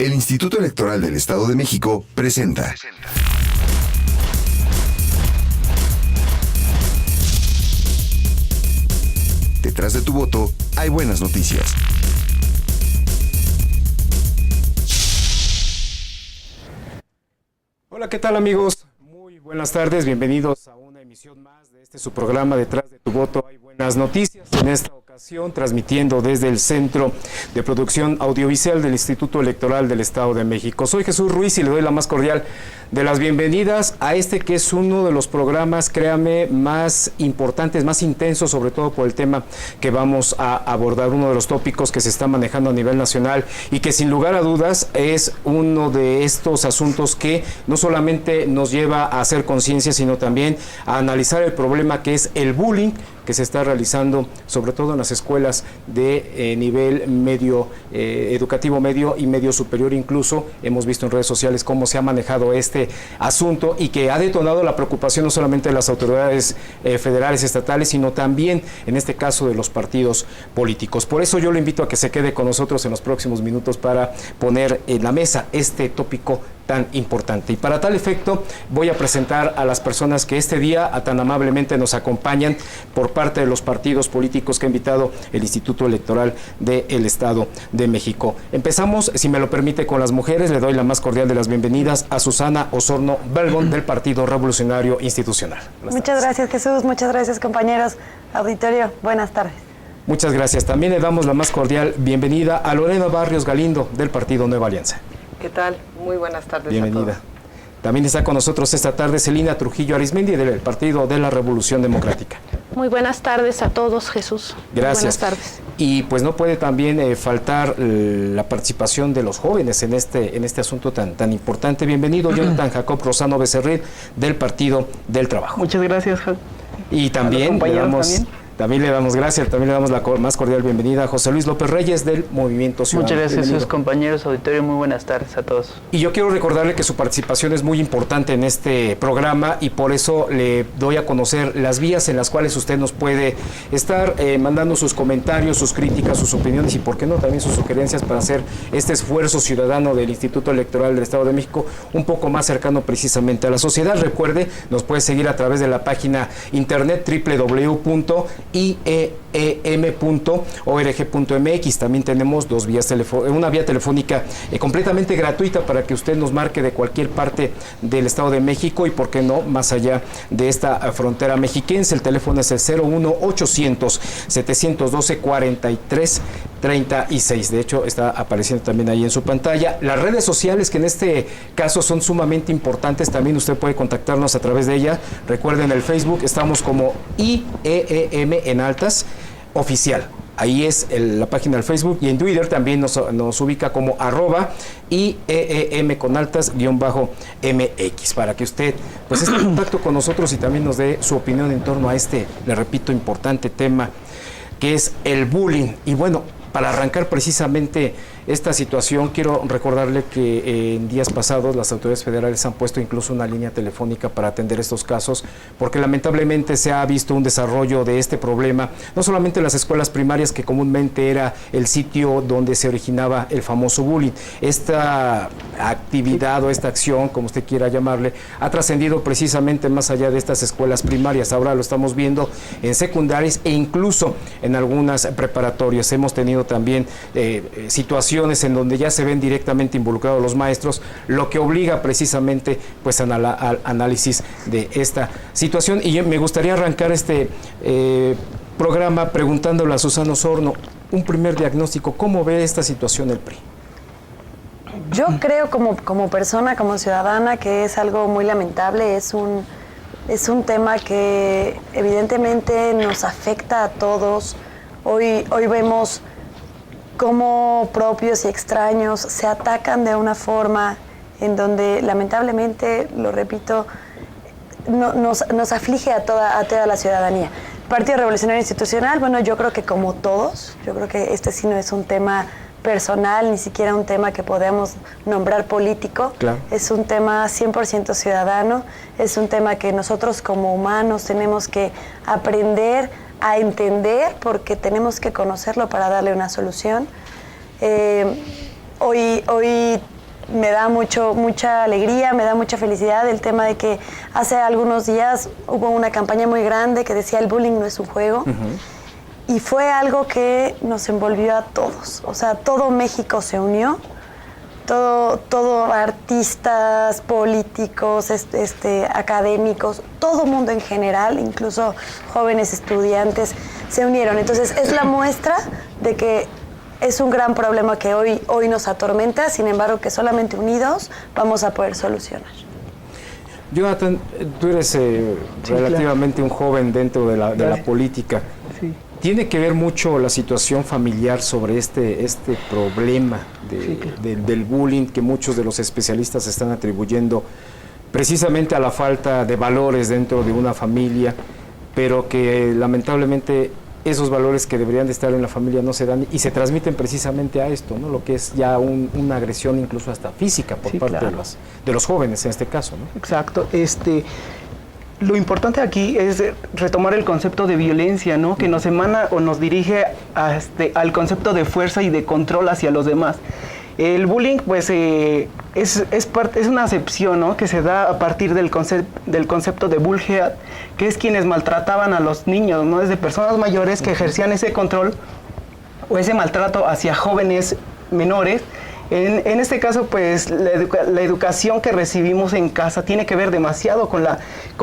El Instituto Electoral del Estado de México presenta. Detrás de tu voto hay buenas noticias. Hola, ¿qué tal, amigos? Muy buenas tardes, bienvenidos a una emisión más de su programa Detrás de tu voto hay buenas noticias. En esta ocasión transmitiendo desde el Centro de Producción Audiovisual del Instituto Electoral del Estado de México. Soy Jesús Ruiz y le doy la más cordial de las bienvenidas a este que es uno de los programas, créame, más importantes, más intensos, sobre todo por el tema que vamos a abordar, uno de los tópicos que se está manejando a nivel nacional y que sin lugar a dudas es uno de estos asuntos que no solamente nos lleva a hacer conciencia, sino también a analizar el problema que es el bullying que se está realizando, sobre todo en las escuelas de nivel medio, educativo medio y medio superior. Incluso hemos visto en redes sociales cómo se ha manejado este asunto y que ha detonado la preocupación no solamente de las autoridades federales, estatales, sino también, en este caso, de los partidos políticos. Por eso yo lo invito a que se quede con nosotros en los próximos minutos para poner en la mesa este tópico tan importante. Y para tal efecto voy a presentar a las personas que este día tan amablemente nos acompañan por parte de los partidos políticos que ha invitado el Instituto Electoral del Estado de México. Empezamos, si me lo permite, con las mujeres. Le doy la más cordial de las bienvenidas a Susana Osorno Belbón del Partido Revolucionario Institucional. Muchas gracias, Jesús. Muchas gracias, compañeros. Auditorio, buenas tardes. Muchas gracias. También le damos la más cordial bienvenida a Lorena Barrios Galindo del Partido Nueva Alianza. ¿Qué tal? Muy buenas tardes. Bienvenida. A todos. También está con nosotros esta tarde Celina Trujillo Arizmendi del Partido de la Revolución Democrática. Muy buenas tardes a todos, Jesús. Gracias. Buenas tardes. Y pues no puede también faltar la participación de los jóvenes en este asunto tan importante. Bienvenido, Jonathan Jacob Rosano Becerril del Partido del Trabajo. Muchas gracias. Y también le damos gracias, también le damos la más cordial bienvenida a José Luis López Reyes del Movimiento Ciudadano. Muchas gracias, sus compañeros, auditorio, muy buenas tardes a todos. Y yo quiero recordarle que su participación es muy importante en este programa y por eso le doy a conocer las vías en las cuales usted nos puede estar mandando sus comentarios, sus críticas, sus opiniones y, por qué no, también sus sugerencias para hacer este esfuerzo ciudadano del Instituto Electoral del Estado de México un poco más cercano precisamente a la sociedad. Recuerde, nos puede seguir a través de la página internet www.iem.org.mx. También tenemos una vía telefónica completamente gratuita para que usted nos marque de cualquier parte del Estado de México y, por qué no, más allá de esta frontera mexiquense. El teléfono es el 01800-712-4336. De hecho, está apareciendo también ahí en su pantalla. Las redes sociales, que en este caso son sumamente importantes, también usted puede contactarnos a través de ella. Recuerden, el Facebook estamos como IEEM en altas oficial. Ahí es la página del Facebook, y en Twitter también nos ubica como @IEEM con altas _MX, para que usted pues esté en contacto con nosotros y también nos dé su opinión en torno a este, le repito, importante tema que es el bullying. Y bueno, para arrancar precisamente esta situación, quiero recordarle que en días pasados las autoridades federales han puesto incluso una línea telefónica para atender estos casos, porque lamentablemente se ha visto un desarrollo de este problema, no solamente en las escuelas primarias, que comúnmente era el sitio donde se originaba el famoso bullying. Esta actividad o esta acción, como usted quiera llamarle, ha trascendido precisamente más allá de estas escuelas primarias. Ahora lo estamos viendo en secundarias e incluso en algunas preparatorias. Hemos tenido también situaciones en donde ya se ven directamente involucrados los maestros, lo que obliga precisamente pues al análisis de esta situación. Y me gustaría arrancar este programa preguntándole a Susana Osorno un primer diagnóstico. ¿Cómo ve esta situación el PRI? Yo creo como persona, como ciudadana, que es algo muy lamentable. Es un tema que evidentemente nos afecta a todos. Hoy vemos cómo propios y extraños se atacan de una forma en donde lamentablemente, lo repito, nos aflige a toda la ciudadanía. Partido Revolucionario Institucional, bueno, yo creo que como todos, yo creo que este sí no es un tema personal, ni siquiera un tema que podemos nombrar político. Claro. Es un tema 100% ciudadano, es un tema que nosotros como humanos tenemos que aprender a entender, porque tenemos que conocerlo para darle una solución. Hoy me da mucha alegría, me da mucha felicidad el tema de que hace algunos días hubo una campaña muy grande que decía el bullying no es un juego. Y fue algo que nos envolvió a todos. O sea, todo México se unió. Todo artistas, políticos, académicos, todo mundo en general, incluso jóvenes estudiantes, se unieron. Entonces, es la muestra de que es un gran problema que hoy nos atormenta, sin embargo, que solamente unidos vamos a poder solucionar. Jonathan, tú eres relativamente un joven dentro de la política. Sí. ¿Tiene que ver mucho la situación familiar sobre este problema del bullying que muchos de los especialistas están atribuyendo precisamente a la falta de valores dentro de una familia, pero que lamentablemente esos valores que deberían de estar en la familia no se dan y se transmiten precisamente a esto, ¿no? Lo que es ya una agresión incluso hasta física por parte de los jóvenes en este caso, ¿no? Exacto. Lo importante aquí es retomar el concepto de violencia, ¿no? Que nos emana o nos dirige al concepto de fuerza y de control hacia los demás. El bullying, pues, es una acepción, ¿no? Que se da a partir del concepto de bullhead, que es quienes maltrataban a los niños, ¿no? Desde personas mayores que ejercían ese control o ese maltrato hacia jóvenes menores. En este caso, pues, la educación que recibimos en casa tiene que ver demasiado con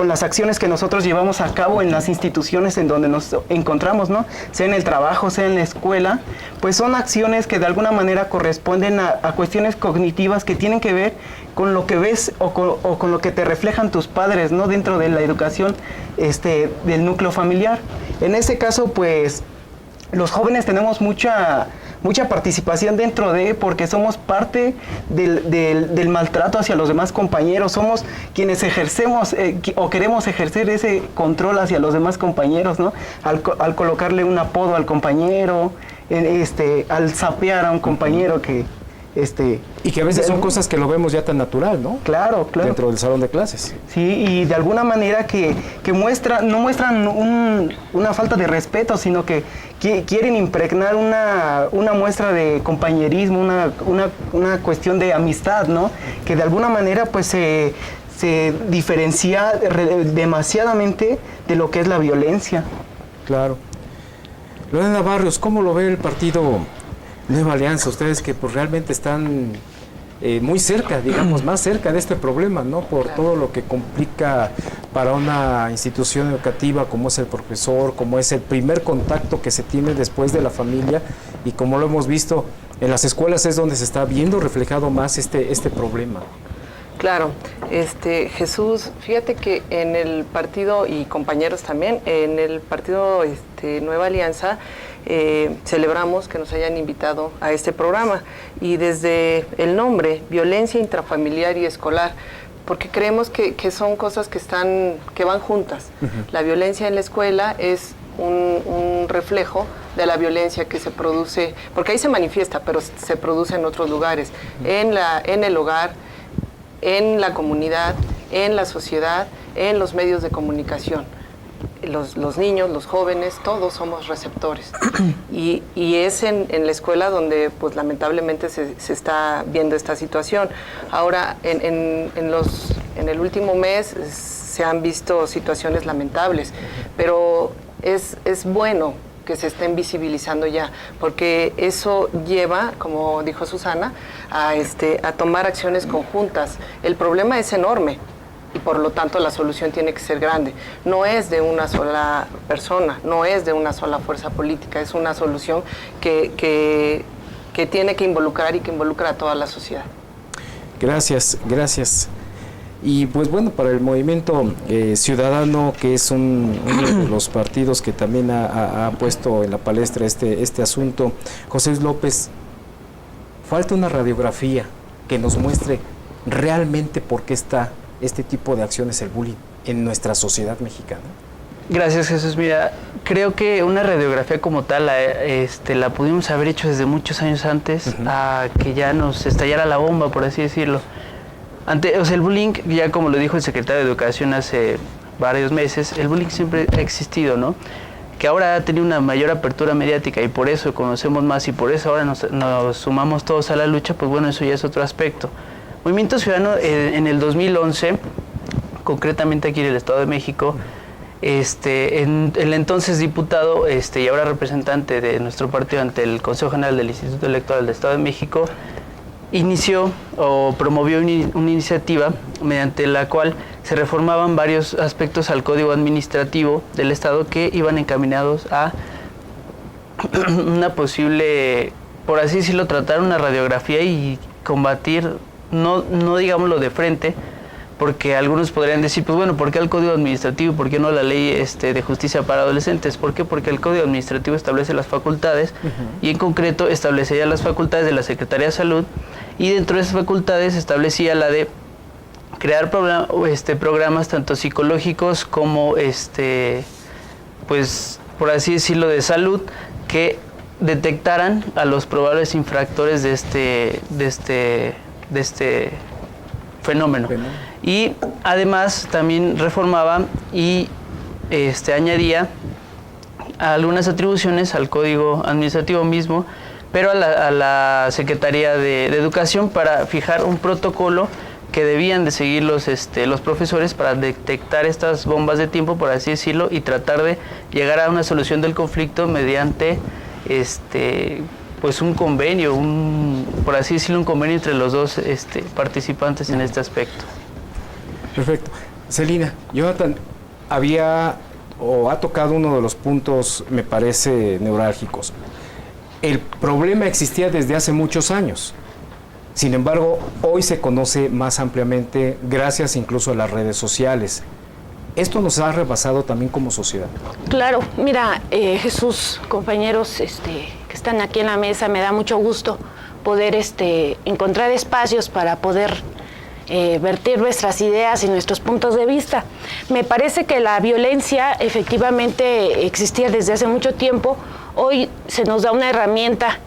las acciones que nosotros llevamos a cabo en las instituciones en donde nos encontramos, ¿no? Sea en el trabajo, sea en la escuela, pues son acciones que de alguna manera corresponden a cuestiones cognitivas que tienen que ver con lo que ves o con lo que te reflejan tus padres, ¿no? Dentro de la educación del núcleo familiar. En este caso, pues, los jóvenes tenemos mucha participación dentro porque somos parte del maltrato hacia los demás compañeros, somos quienes ejercemos o queremos ejercer ese control hacia los demás compañeros, ¿no? Al colocarle un apodo al compañero, al sapear a un compañero y que a veces son cosas que lo vemos ya tan natural, ¿no? Claro. Dentro del salón de clases. Sí, y de alguna manera que no muestran una falta de respeto, sino que quieren impregnar una muestra de compañerismo, una cuestión de amistad, ¿no? Que de alguna manera pues se diferencia demasiadamente de lo que es la violencia. Claro. Lorena Barrios, ¿cómo lo ve el partido Nueva Alianza? Ustedes que pues realmente están muy cerca, digamos, más cerca de este problema, ¿no? Por todo lo que complica para una institución educativa como es el profesor, como es el primer contacto que se tiene después de la familia y como lo hemos visto en las escuelas es donde se está viendo reflejado más este problema. Claro, Jesús, fíjate que en el partido, y compañeros también, en el partido Nueva Alianza, celebramos que nos hayan invitado a este programa y desde el nombre, violencia intrafamiliar y escolar, porque creemos que son cosas que van juntas. La violencia en la escuela es un reflejo de la violencia que se produce, porque ahí se manifiesta, pero se produce en otros lugares, en el hogar, en la comunidad, en la sociedad, en los medios de comunicación. Los niños, los jóvenes, todos somos receptores. Y es en la escuela donde, pues, lamentablemente se está viendo esta situación. Ahora, en el último mes se han visto situaciones lamentables, pero es bueno que se estén visibilizando ya, porque eso lleva, como dijo Susana, a tomar acciones conjuntas. El problema es enorme y por lo tanto la solución tiene que ser grande. No es de una sola persona, no es de una sola fuerza política, es una solución que tiene que involucrar y que involucra a toda la sociedad. Gracias. Y pues bueno, para el Movimiento Ciudadano, que es uno de los partidos que también ha puesto en la palestra este asunto, José Luis López, falta una radiografía que nos muestre realmente por qué está este tipo de acciones, el bullying, en nuestra sociedad mexicana. Gracias, Jesús. Mira, creo que una radiografía como tal la pudimos haber hecho desde muchos años antes a que ya nos estallara la bomba, por así decirlo. El bullying, ya como lo dijo el secretario de Educación hace varios meses, el bullying siempre ha existido, ¿no? que ahora ha tenido una mayor apertura mediática y por eso conocemos más y por eso ahora nos sumamos todos a la lucha, pues bueno, eso ya es otro aspecto. Movimiento Ciudadano en el 2011, concretamente aquí en el Estado de México, el entonces diputado y ahora representante de nuestro partido ante el Consejo General del Instituto Electoral del Estado de México, inició o promovió una iniciativa mediante la cual se reformaban varios aspectos al Código Administrativo del Estado que iban encaminados a una posible, por así decirlo, tratar una radiografía y combatir, no digámoslo de frente, porque algunos podrían decir, pues bueno, ¿por qué el Código Administrativo? ¿Por qué no la Ley de Justicia para Adolescentes? ¿Por qué? Porque el Código Administrativo establece las facultades y en concreto establecía las facultades de la Secretaría de Salud y dentro de esas facultades establecía la de crear programas tanto psicológicos como, pues, por así decirlo, de salud que detectaran a los probables infractores de este fenómeno. Y además también reformaba y añadía algunas atribuciones al Código Administrativo mismo, pero a la Secretaría de Educación para fijar un protocolo que debían de seguir los profesores para detectar estas bombas de tiempo, por así decirlo, y tratar de llegar a una solución del conflicto mediante pues un convenio, por así decirlo, un convenio entre los dos participantes en este aspecto. Perfecto. Celina, Jonathan ha tocado uno de los puntos, me parece, neurálgicos. El problema existía desde hace muchos años. Sin embargo, hoy se conoce más ampliamente gracias incluso a las redes sociales. ¿Esto nos ha rebasado también como sociedad? Claro, mira, Jesús, compañeros que están aquí en la mesa, me da mucho gusto poder encontrar espacios para poder vertir nuestras ideas y nuestros puntos de vista. Me parece que la violencia efectivamente existía desde hace mucho tiempo. Hoy se nos da una herramienta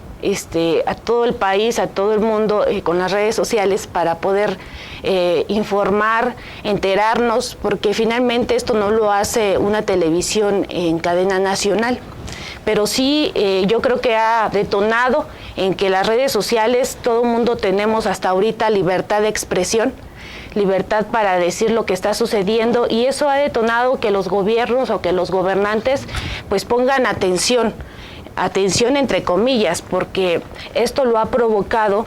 a todo el país, a todo el mundo, con las redes sociales para poder informar, enterarnos, porque finalmente esto no lo hace una televisión en cadena nacional. Pero sí, yo creo que ha detonado en que las redes sociales, todo el mundo tenemos hasta ahorita libertad de expresión, libertad para decir lo que está sucediendo, y eso ha detonado que los gobiernos o que los gobernantes pues pongan atención entre comillas, porque esto lo ha provocado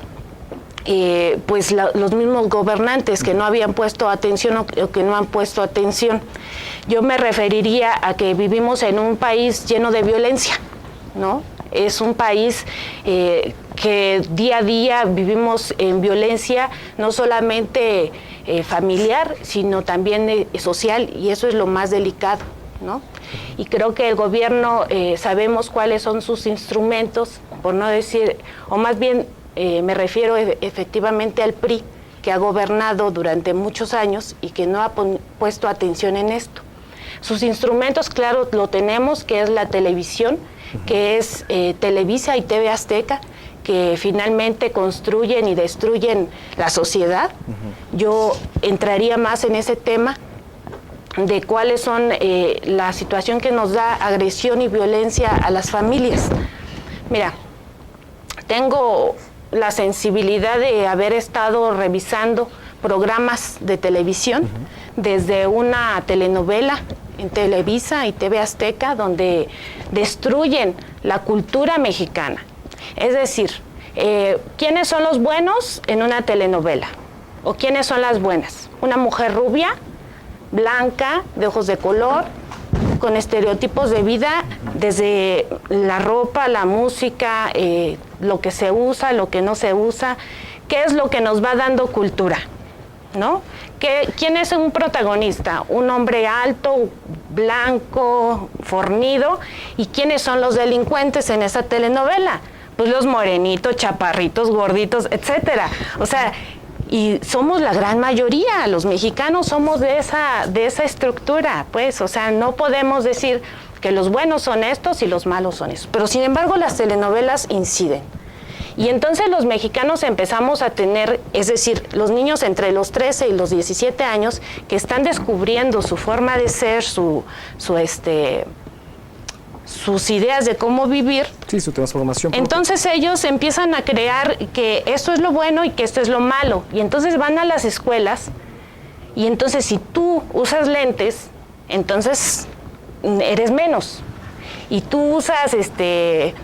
pues los mismos gobernantes que no habían puesto atención o que no han puesto atención. Yo me referiría a que vivimos en un país lleno de violencia, ¿no? Es un país que día a día vivimos en violencia, no solamente familiar, sino también social, y eso es lo más delicado, ¿no? Y creo que el gobierno sabemos cuáles son sus instrumentos, por no decir, o más bien me refiero efectivamente al PRI, que ha gobernado durante muchos años y que no ha puesto atención en esto. Sus instrumentos, claro, lo tenemos, que es la televisión, que es Televisa y TV Azteca, que finalmente construyen y destruyen la sociedad. Yo entraría más en ese tema de cuáles son la situación que nos da agresión y violencia a las familias. Mira, tengo la sensibilidad de haber estado revisando programas de televisión, desde una telenovela en Televisa y TV Azteca, donde destruyen la cultura mexicana. Es decir, ¿quiénes son los buenos en una telenovela? ¿O quiénes son las buenas? Una mujer rubia, blanca, de ojos de color, con estereotipos de vida, desde la ropa, la música, lo que se usa, lo que no se usa. ¿Qué es lo que nos va dando cultura? ¿No? ¿Quién es un protagonista? Un hombre alto, blanco, fornido. ¿Y quiénes son los delincuentes en esa telenovela? Pues los morenitos, chaparritos, gorditos, etcétera. O sea, y somos la gran mayoría, los mexicanos somos de esa estructura, pues, o sea, no podemos decir que los buenos son estos y los malos son estos. Pero sin embargo las telenovelas inciden. Y entonces los mexicanos empezamos a tener, es decir, los niños entre los 13 y los 17 años que están descubriendo su forma de ser, sus ideas de cómo vivir. Sí, su transformación. Entonces ellos empiezan a crear que esto es lo bueno y que esto es lo malo. Y entonces van a las escuelas y entonces si tú usas lentes, entonces eres menos. Y tú usas,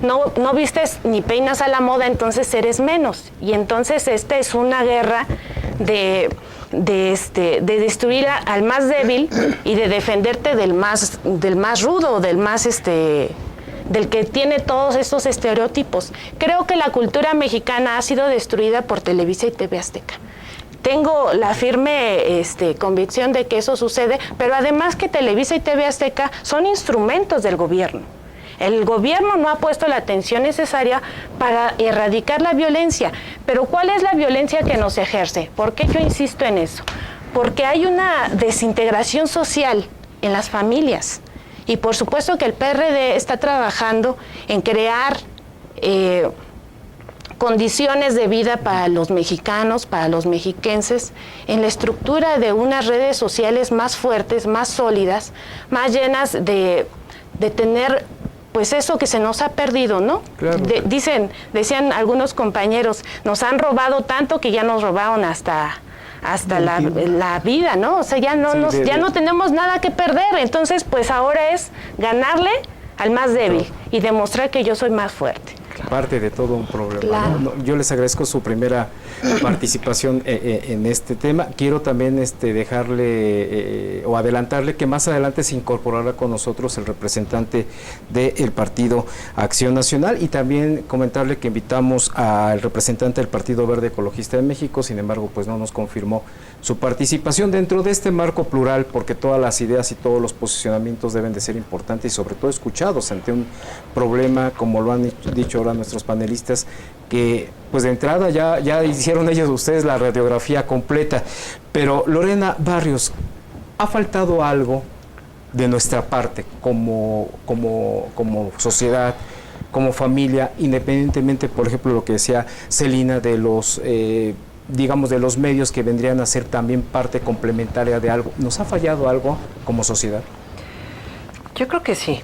no vistes ni peinas a la moda, entonces eres menos. Y entonces esta es una guerra de destruir al más débil y de defenderte del más rudo, del que tiene todos estos estereotipos. Creo que la cultura mexicana ha sido destruida por Televisa y TV Azteca. Tengo la firme convicción de que eso sucede, pero además que Televisa y TV Azteca son instrumentos del gobierno. El gobierno no ha puesto la atención necesaria para erradicar la violencia. Pero ¿cuál es la violencia que nos ejerce? ¿Por qué yo insisto en eso? Porque hay una desintegración social en las familias. Y por supuesto que el PRD está trabajando en crear condiciones de vida para los mexicanos, para los mexiquenses, en la estructura de unas redes sociales más fuertes, más sólidas, más llenas de tener pues eso que se nos ha perdido, ¿no? Claro. Decían algunos compañeros, nos han robado tanto que ya nos robaron hasta la vida, ¿no? O sea, ya no tenemos nada que perder, entonces pues ahora es ganarle al más débil y demostrar que yo soy más fuerte. Parte de todo un problema. Claro. ¿No? Yo les agradezco su primera participación en este tema. Quiero también dejarle o adelantarle que más adelante se incorporará con nosotros el representante del Partido Acción Nacional y también comentarle que invitamos al representante del Partido Verde Ecologista de México, sin embargo pues no nos confirmó su participación dentro de este marco plural, porque todas las ideas y todos los posicionamientos deben de ser importantes y sobre todo escuchados ante un problema, como lo han dicho ahora nuestros panelistas, que pues de entrada ya hicieron ustedes la radiografía completa. Pero Lorena Barrios, ¿ha faltado algo de nuestra parte como sociedad, como familia, independientemente, por ejemplo, lo que decía Celina, de los digamos, de los medios que vendrían a ser también parte complementaria de algo? ¿Nos ha fallado algo como sociedad? Yo creo que sí.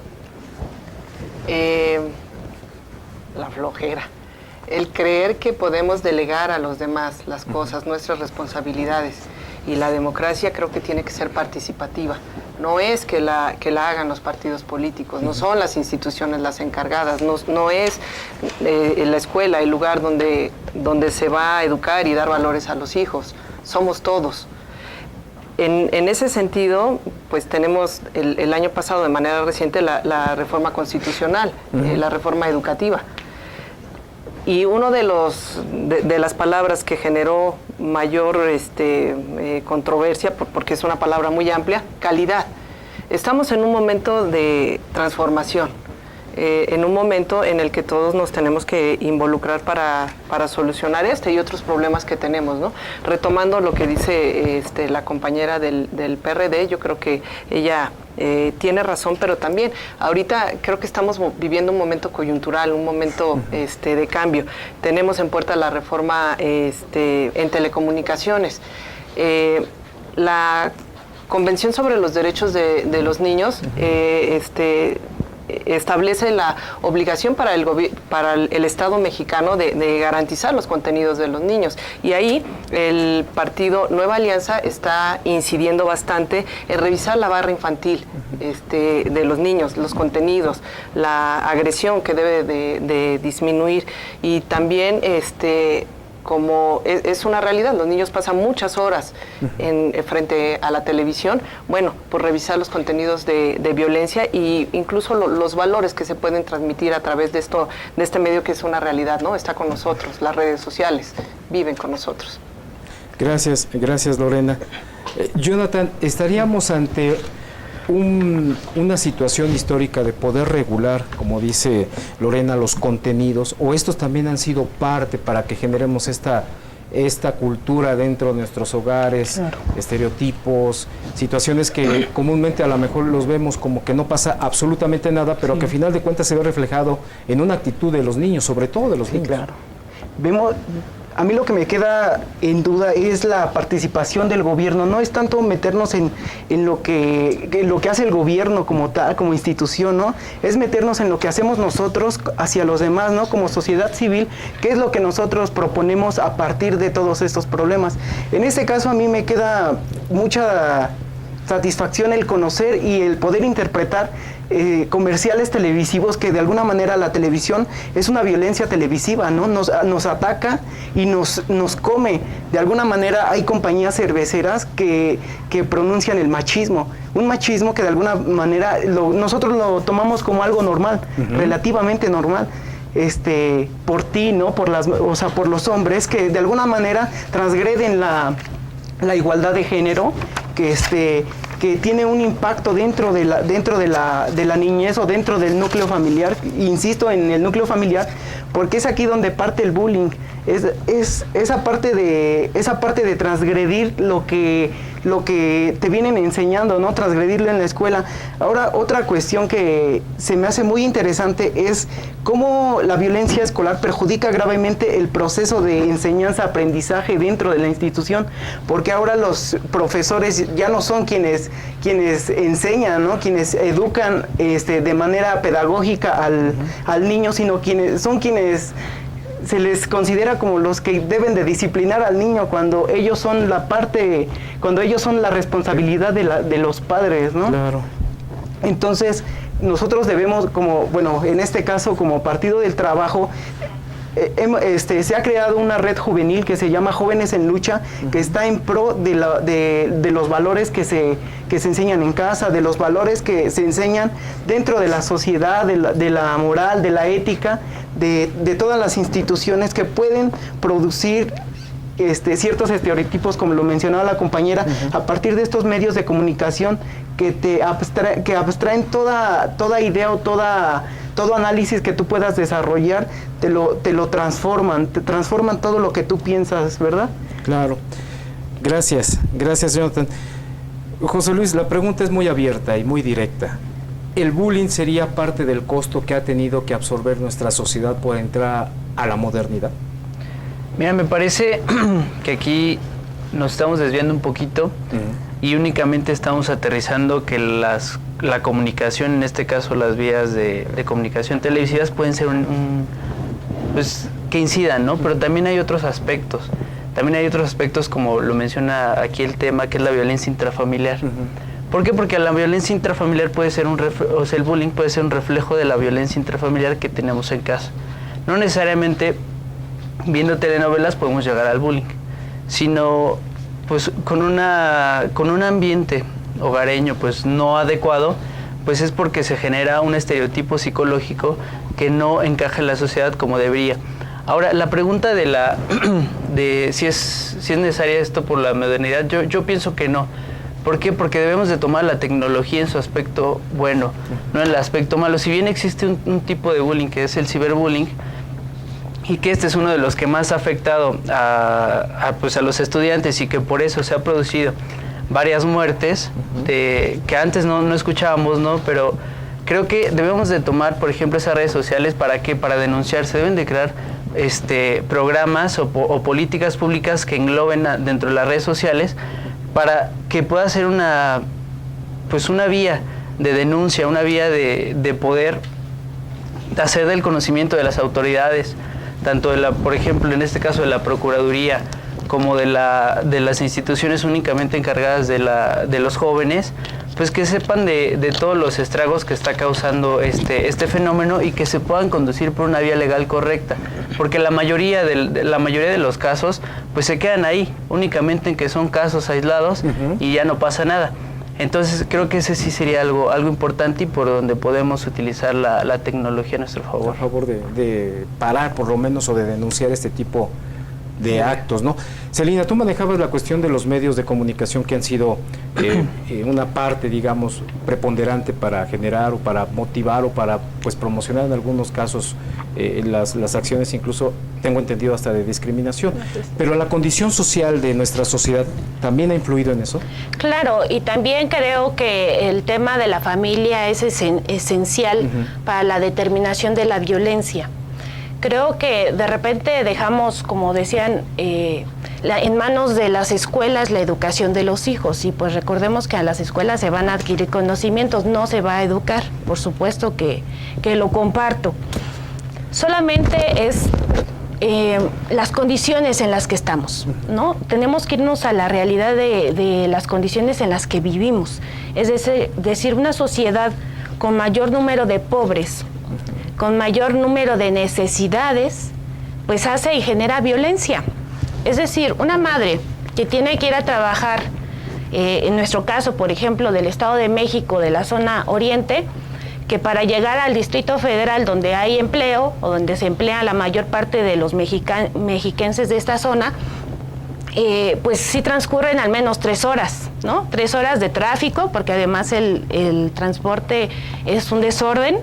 La flojera. El creer que podemos delegar a los demás las cosas, nuestras responsabilidades. Y la democracia creo que tiene que ser participativa. No es que la hagan los partidos políticos, no son las instituciones las encargadas, no es la escuela el lugar donde se va a educar y dar valores a los hijos. Somos todos. En ese sentido, pues tenemos el año pasado, de manera reciente, la reforma constitucional, la reforma educativa. Y uno de las palabras que generó mayor controversia, porque es una palabra muy amplia, calidad. Estamos en un momento de transformación, en un momento en el que todos nos tenemos que involucrar para solucionar y otros problemas que tenemos, ¿no? Retomando lo que dice la compañera del PRD, yo creo que ella tiene razón, pero también ahorita creo que estamos viviendo un momento coyuntural, un momento de cambio. Tenemos en puerta la reforma en telecomunicaciones. La Convención sobre los Derechos de los Niños establece la obligación para el Estado mexicano de garantizar los contenidos de los niños. Y ahí el partido Nueva Alianza está incidiendo bastante en revisar la barra infantil de los niños, los contenidos, la agresión que debe de disminuir y también como es una realidad, los niños pasan muchas horas frente a la televisión, bueno, pues revisar los contenidos de violencia e incluso los valores que se pueden transmitir a través de este medio que es una realidad, ¿no? Está con nosotros, las redes sociales viven con nosotros. Gracias Lorena. Jonathan, estaríamos ante una situación histórica de poder regular, como dice Lorena, los contenidos, o estos también han sido parte para que generemos esta cultura dentro de nuestros hogares, claro, estereotipos, situaciones que comúnmente a lo mejor los vemos como que no pasa absolutamente nada, pero que al final de cuentas se ve reflejado en una actitud de los niños, sobre todo de los niños. Claro. Vemos, a mí lo que me queda en duda es la participación del gobierno. No es tanto meternos en lo que hace el gobierno como tal, como institución, ¿no? Es meternos en lo que hacemos nosotros hacia los demás, ¿no? Como sociedad civil, qué es lo que nosotros proponemos a partir de todos estos problemas. En este caso a mí me queda mucha satisfacción el conocer y el poder interpretar comerciales televisivos, que de alguna manera la televisión es una violencia televisiva, ¿no? Nos ataca y nos come. De alguna manera hay compañías cerveceras que pronuncian el machismo, un machismo que de alguna manera nosotros lo tomamos como algo normal, relativamente normal. Por ti, ¿no? Por los hombres que de alguna manera transgreden la igualdad de género, que tiene un impacto dentro de la niñez o dentro del núcleo familiar. Insisto en el núcleo familiar porque es aquí donde parte el bullying. Es esa parte de transgredir lo que te vienen enseñando, ¿no? Transgredirlo en la escuela. Ahora, otra cuestión que se me hace muy interesante es cómo la violencia escolar perjudica gravemente el proceso de enseñanza-aprendizaje dentro de la institución, porque ahora los profesores ya no son quienes enseñan, ¿no? Quienes educan de manera pedagógica al niño, sino quienes se les considera como los que deben de disciplinar al niño cuando ellos son la responsabilidad de los padres, ¿no? Claro. Entonces, nosotros debemos, en este caso, como Partido del Trabajo, se ha creado una red juvenil que se llama Jóvenes en Lucha, que está en pro de los valores que se enseñan en casa, de los valores que se enseñan dentro de la sociedad, de la moral, de la ética, de todas las instituciones que pueden producir ciertos estereotipos, como lo mencionaba la compañera, a partir de estos medios de comunicación que abstraen toda idea o todo análisis que tú puedas desarrollar, te lo transforman todo lo que tú piensas, ¿verdad? Claro. Gracias, Jonathan. José Luis, la pregunta es muy abierta y muy directa. ¿El bullying sería parte del costo que ha tenido que absorber nuestra sociedad por entrar a la modernidad? Mira, me parece que aquí nos estamos desviando un poquito y únicamente estamos aterrizando que la comunicación, en este caso las vías de comunicación televisivas, pueden ser pues que incidan, ¿no? Pero también hay otros aspectos. También hay otros aspectos, como lo menciona aquí el tema, que es la violencia intrafamiliar. ¿Por qué? Porque la violencia intrafamiliar puede ser el bullying puede ser un reflejo de la violencia intrafamiliar que tenemos en casa. No necesariamente viendo telenovelas podemos llegar al bullying, sino pues con un ambiente hogareño pues no adecuado, pues es porque se genera un estereotipo psicológico que no encaja en la sociedad como debería. Ahora, la pregunta de si es necesaria esto por la modernidad, yo pienso que no. ¿Por qué? Porque debemos de tomar la tecnología en su aspecto bueno, no en el aspecto malo. Si bien existe un tipo de bullying que es el ciberbullying, y que este es uno de los que más ha afectado a los estudiantes y que por eso se ha producido varias muertes que antes no escuchábamos, ¿no? Pero creo que debemos de tomar, por ejemplo, esas redes sociales para denunciar. Se deben de crear programas o políticas públicas que engloben dentro de las redes sociales para que pueda ser una vía de denuncia, una vía de poder hacer del conocimiento de las autoridades, tanto por ejemplo, en este caso de la Procuraduría, como de las instituciones únicamente encargadas de los jóvenes, pues que sepan de todos los estragos que está causando este fenómeno y que se puedan conducir por una vía legal correcta, porque la mayoría de los casos pues se quedan ahí, únicamente en que son casos aislados y ya no pasa nada. Entonces creo que ese sí sería algo importante y por donde podemos utilizar la tecnología a nuestro favor. A favor de parar por lo menos o de denunciar este tipo de actos, ¿no? Celina, tú manejabas la cuestión de los medios de comunicación que han sido una parte, digamos, preponderante para generar o para motivar o para pues promocionar en algunos casos las acciones, incluso tengo entendido hasta de discriminación. Pero la condición social de nuestra sociedad también ha influido en eso. Claro, y también creo que el tema de la familia es esencial para la determinación de la violencia. Creo que de repente dejamos, como decían, en manos de las escuelas la educación de los hijos, y pues recordemos que a las escuelas se van a adquirir conocimientos, no se va a educar, por supuesto que lo comparto. Solamente es las condiciones en las que estamos, ¿no? Tenemos que irnos a la realidad de las condiciones en las que vivimos, es decir, una sociedad con mayor número de pobres, con mayor número de necesidades, pues hace y genera violencia. Es decir, una madre que tiene que ir a trabajar, en nuestro caso, por ejemplo, del Estado de México, de la zona oriente, que para llegar al Distrito Federal, donde hay empleo, o donde se emplea la mayor parte de los mexiquenses de esta zona, pues sí transcurren al menos 3 horas, ¿no? 3 horas de tráfico, porque además el transporte es un desorden.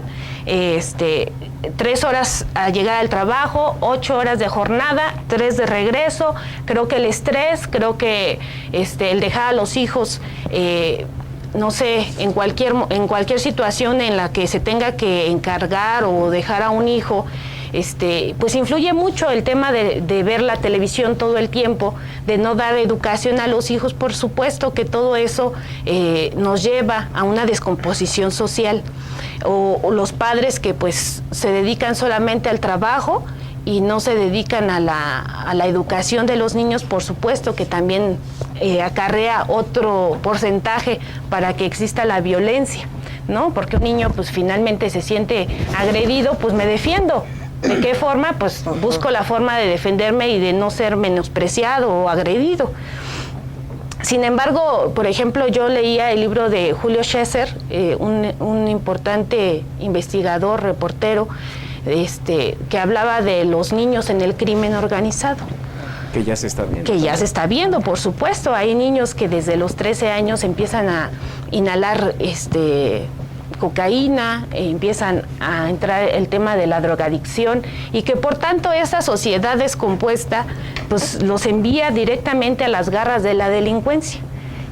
3 horas a llegar al trabajo, 8 horas de jornada, 3 de regreso. Creo que el estrés, creo que el dejar a los hijos, no sé, en cualquier situación en la que se tenga que encargar o dejar a un hijo, pues influye mucho el tema de ver la televisión todo el tiempo, de no dar educación a los hijos. Por supuesto que todo eso nos lleva a una descomposición social, o los padres que pues se dedican solamente al trabajo y no se dedican a la educación de los niños. Por supuesto que también acarrea otro porcentaje para que exista la violencia, ¿no? Porque un niño pues finalmente se siente agredido, pues me defiendo. ¿De qué forma? Pues busco la forma de defenderme y de no ser menospreciado o agredido. Sin embargo, por ejemplo, yo leía el libro de Julio Scheser, un importante investigador, reportero, que hablaba de los niños en el crimen organizado. Que ya se está viendo. Que ya se está viendo, por supuesto. Hay niños que desde los 13 años empiezan a inhalar cocaína, empiezan a entrar el tema de la drogadicción, y que por tanto esa sociedad descompuesta pues los envía directamente a las garras de la delincuencia.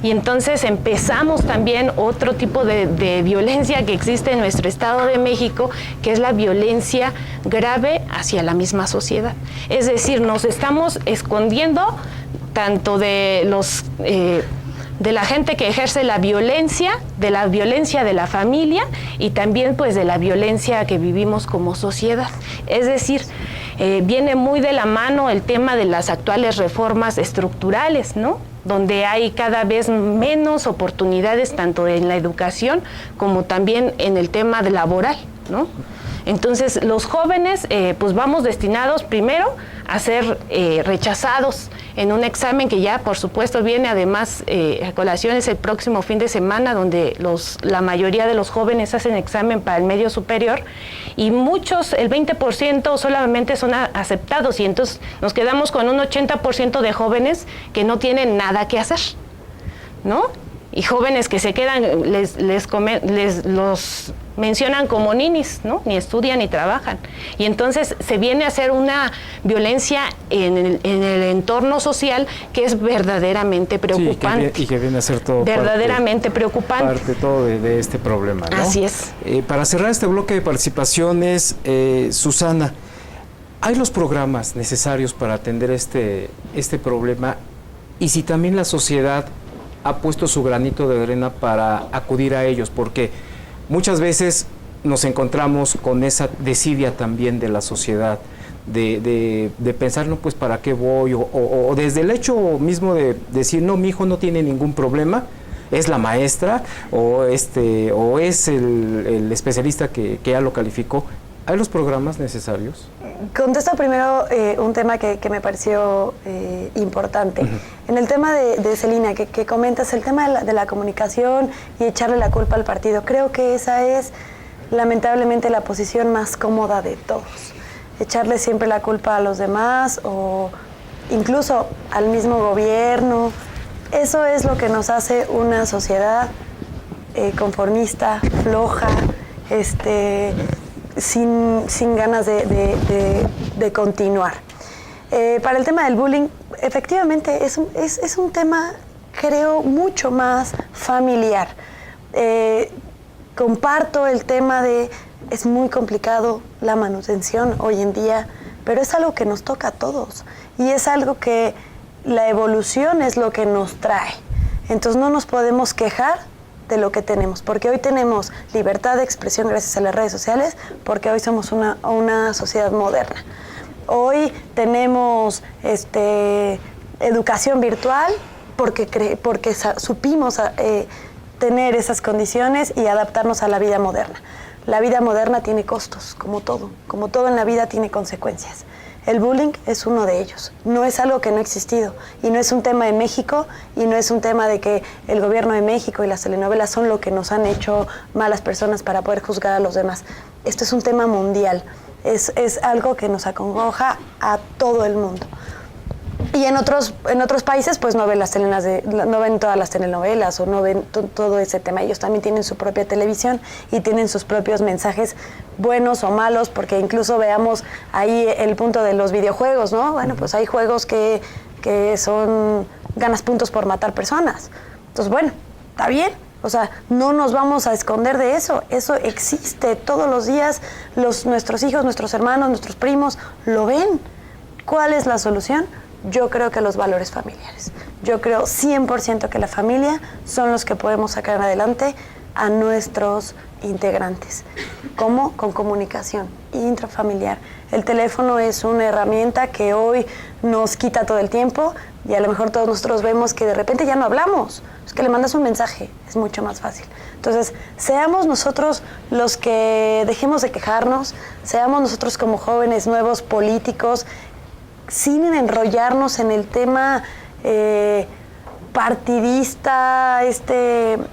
Y entonces empezamos también otro tipo de violencia que existe en nuestro Estado de México, que es la violencia grave hacia la misma sociedad. Es decir, nos estamos escondiendo tanto de de la gente que ejerce la violencia de la familia, y también pues de la violencia que vivimos como sociedad. Es decir, viene muy de la mano el tema de las actuales reformas estructurales, ¿no? Donde hay cada vez menos oportunidades tanto en la educación como también en el tema laboral, ¿no? Entonces los jóvenes pues vamos destinados primero a ser rechazados en un examen que ya por supuesto viene además a colación, es el próximo fin de semana, donde la mayoría de los jóvenes hacen examen para el medio superior, y muchos, el 20% solamente son aceptados, y entonces nos quedamos con un 80% de jóvenes que no tienen nada que hacer, ¿no? Y jóvenes que se quedan, los mencionan como ninis, ¿no? Ni estudian ni trabajan. Y entonces se viene a hacer una violencia en el entorno social que es verdaderamente preocupante. Sí, y que viene a ser todo verdaderamente preocupante. Parte todo de este problema, ¿no? Así es. Para cerrar este bloque de participaciones, Susana, ¿hay los programas necesarios para atender este problema? Y si también la sociedad ha puesto su granito de arena para acudir a ellos, porque muchas veces nos encontramos con esa desidia también de la sociedad, de pensar, no, pues ¿para qué voy? O desde el hecho mismo de decir, no, mi hijo no tiene ningún problema, es la maestra o es el especialista que ya lo calificó. ¿Hay los programas necesarios? Contesto primero un tema que me pareció importante. Uh-huh. En el tema de Celina, que comentas, el tema de la comunicación y echarle la culpa al partido, creo que esa es lamentablemente la posición más cómoda de todos. Echarle siempre la culpa a los demás o incluso al mismo gobierno. Eso es lo que nos hace una sociedad conformista, floja, sin ganas de continuar. Para el tema del bullying, efectivamente es un tema, creo, mucho más familiar. Comparto el tema es muy complicado la manutención hoy en día pero es algo que nos toca a todos y es algo que la evolución es lo que nos trae. Entonces no nos podemos quejar de lo que tenemos, porque hoy tenemos libertad de expresión gracias a las redes sociales, porque hoy somos una sociedad moderna. Hoy tenemos educación virtual porque supimos tener esas condiciones y adaptarnos a la vida moderna. La vida moderna tiene costos, como todo en la vida tiene consecuencias. El bullying es uno de ellos. No es algo que no ha existido y no es un tema de México y no es un tema de que el gobierno de México y las telenovelas son lo que nos han hecho malas personas para poder juzgar a los demás. Esto es un tema mundial. Es algo que nos acongoja a todo el mundo. Y en otros países pues no ven todas las telenovelas o no ven todo ese tema. Ellos también tienen su propia televisión y tienen sus propios mensajes buenos o malos, porque incluso veamos ahí el punto de los videojuegos, ¿no? Bueno, pues hay juegos que ganas puntos por matar personas. Entonces, bueno, está bien. O sea, no nos vamos a esconder de eso. Eso existe todos los días. Nuestros hijos, nuestros hermanos, nuestros primos lo ven. ¿Cuál es la solución? Yo creo que los valores familiares. Yo creo 100% que la familia son los que podemos sacar adelante a nuestros integrantes. ¿Cómo? Con comunicación intrafamiliar. El teléfono es una herramienta que hoy nos quita todo el tiempo y a lo mejor todos nosotros vemos que de repente ya no hablamos. Es que le mandas un mensaje, es mucho más fácil. Entonces, seamos nosotros los que dejemos de quejarnos, seamos nosotros como jóvenes nuevos políticos, sin enrollarnos en el tema partidista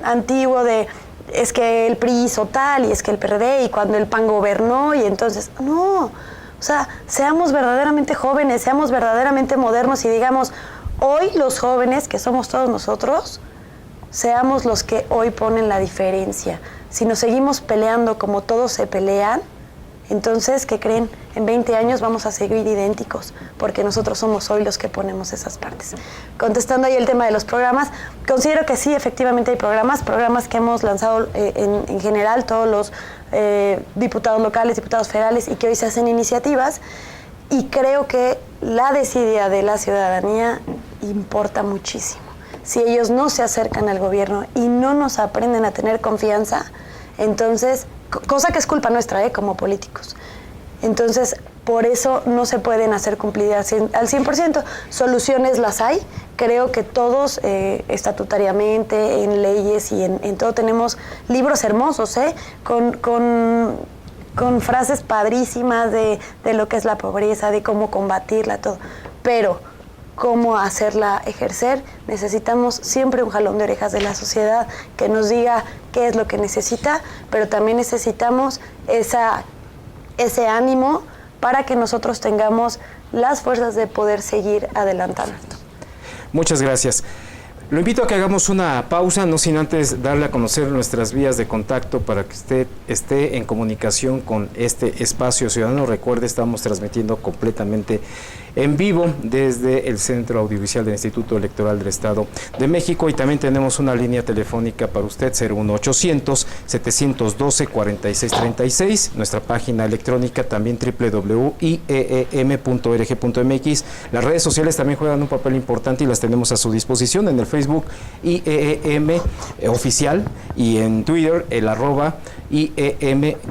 antiguo de es que el PRI hizo tal y es que el PRD y cuando el PAN gobernó y entonces no, o sea, seamos verdaderamente jóvenes, seamos verdaderamente modernos y digamos, hoy los jóvenes que somos todos nosotros, seamos los que hoy ponen la diferencia. Si nos seguimos peleando como todos se pelean, entonces, ¿qué creen? En 20 años vamos a seguir idénticos, porque nosotros somos hoy los que ponemos esas partes. Contestando ahí el tema de los programas, considero que sí, efectivamente hay programas que hemos lanzado en general, todos los diputados locales, diputados federales, y que hoy se hacen iniciativas, y creo que la desidia de la ciudadanía importa muchísimo. Si ellos no se acercan al gobierno y no nos aprenden a tener confianza, entonces, cosa que es culpa nuestra, como políticos. Entonces, por eso no se pueden hacer cumplidas al 100%. Soluciones las hay. Creo que todos, estatutariamente, en leyes y en todo, tenemos libros hermosos, con frases padrísimas de lo que es la pobreza, de cómo combatirla, todo. Pero cómo hacerla ejercer, necesitamos siempre un jalón de orejas de la sociedad que nos diga qué es lo que necesita, pero también necesitamos ese ánimo para que nosotros tengamos las fuerzas de poder seguir adelantando. Muchas gracias. Lo invito a que hagamos una pausa, no sin antes darle a conocer nuestras vías de contacto para que usted esté en comunicación con este espacio ciudadano. Recuerde, estamos transmitiendo completamente en vivo desde el Centro Audiovisual del Instituto Electoral del Estado de México, y también tenemos una línea telefónica para usted, 01800-712-4636, nuestra página electrónica también www.ieem.org.mx. Las redes sociales también juegan un papel importante y las tenemos a su disposición en el Facebook IEEM oficial y en Twitter el @IEM_MX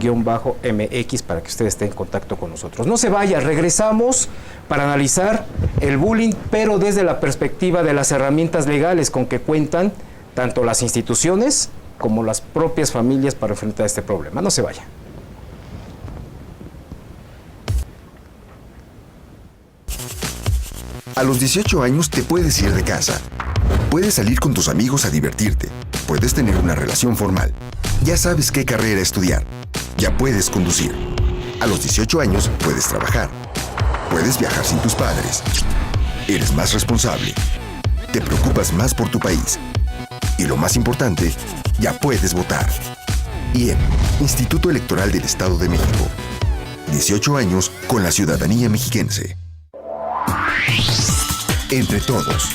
para que usted esté en contacto con nosotros. No se vaya, regresamos para analizar el bullying, pero desde la perspectiva de las herramientas legales con que cuentan tanto las instituciones como las propias familias para enfrentar este problema. No se vaya. A los 18 años te puedes ir de casa. Puedes salir con tus amigos a divertirte. Puedes tener una relación formal. Ya sabes qué carrera estudiar. Ya puedes conducir. A los 18 años puedes trabajar. Puedes viajar sin tus padres. Eres más responsable. Te preocupas más por tu país. Y lo más importante, ya puedes votar. IEM, Instituto Electoral del Estado de México. 18 años con la ciudadanía mexiquense. Entre Todos.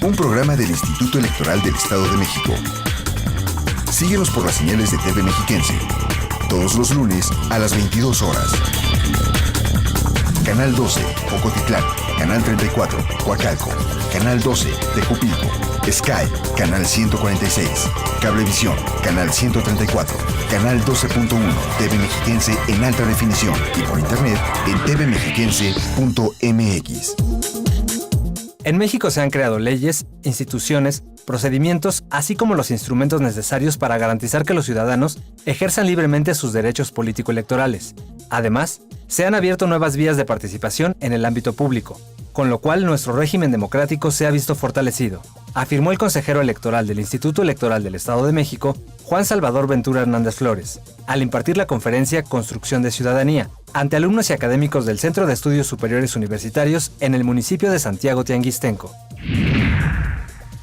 Un programa del Instituto Electoral del Estado de México. Síguenos por las señales de TV Mexiquense. Todos los lunes a las 22 horas. Canal 12, Ocotitlán, Canal 34, Coacalco, Canal 12, Tejupilco, Sky, Canal 146, Cablevisión, Canal 134, Canal 12.1, TV Mexiquense en alta definición y por internet en tvmexiquense.mx. En México se han creado leyes, instituciones, procedimientos, así como los instrumentos necesarios para garantizar que los ciudadanos ejerzan libremente sus derechos político-electorales. Además, se han abierto nuevas vías de participación en el ámbito público, con lo cual nuestro régimen democrático se ha visto fortalecido, afirmó el consejero electoral del Instituto Electoral del Estado de México, Juan Salvador Ventura Hernández Flores, al impartir la conferencia Construcción de Ciudadanía, ante alumnos y académicos del Centro de Estudios Superiores Universitarios en el municipio de Santiago Tianguistenco.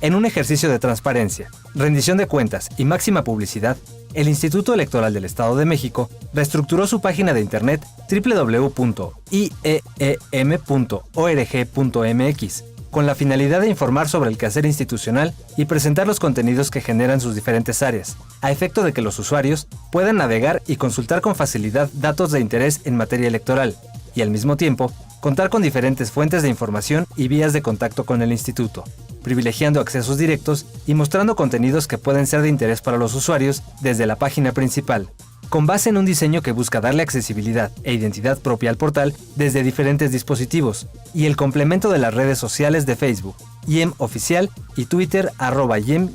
En un ejercicio de transparencia, rendición de cuentas y máxima publicidad, el Instituto Electoral del Estado de México reestructuró su página de internet www.ieem.org.mx con la finalidad de informar sobre el quehacer institucional y presentar los contenidos que generan sus diferentes áreas, a efecto de que los usuarios puedan navegar y consultar con facilidad datos de interés en materia electoral, y al mismo tiempo, contar con diferentes fuentes de información y vías de contacto con el instituto, privilegiando accesos directos y mostrando contenidos que pueden ser de interés para los usuarios desde la página principal, con base en un diseño que busca darle accesibilidad e identidad propia al portal desde diferentes dispositivos, y el complemento de las redes sociales de Facebook, IEM Oficial y Twitter @IEM_MX.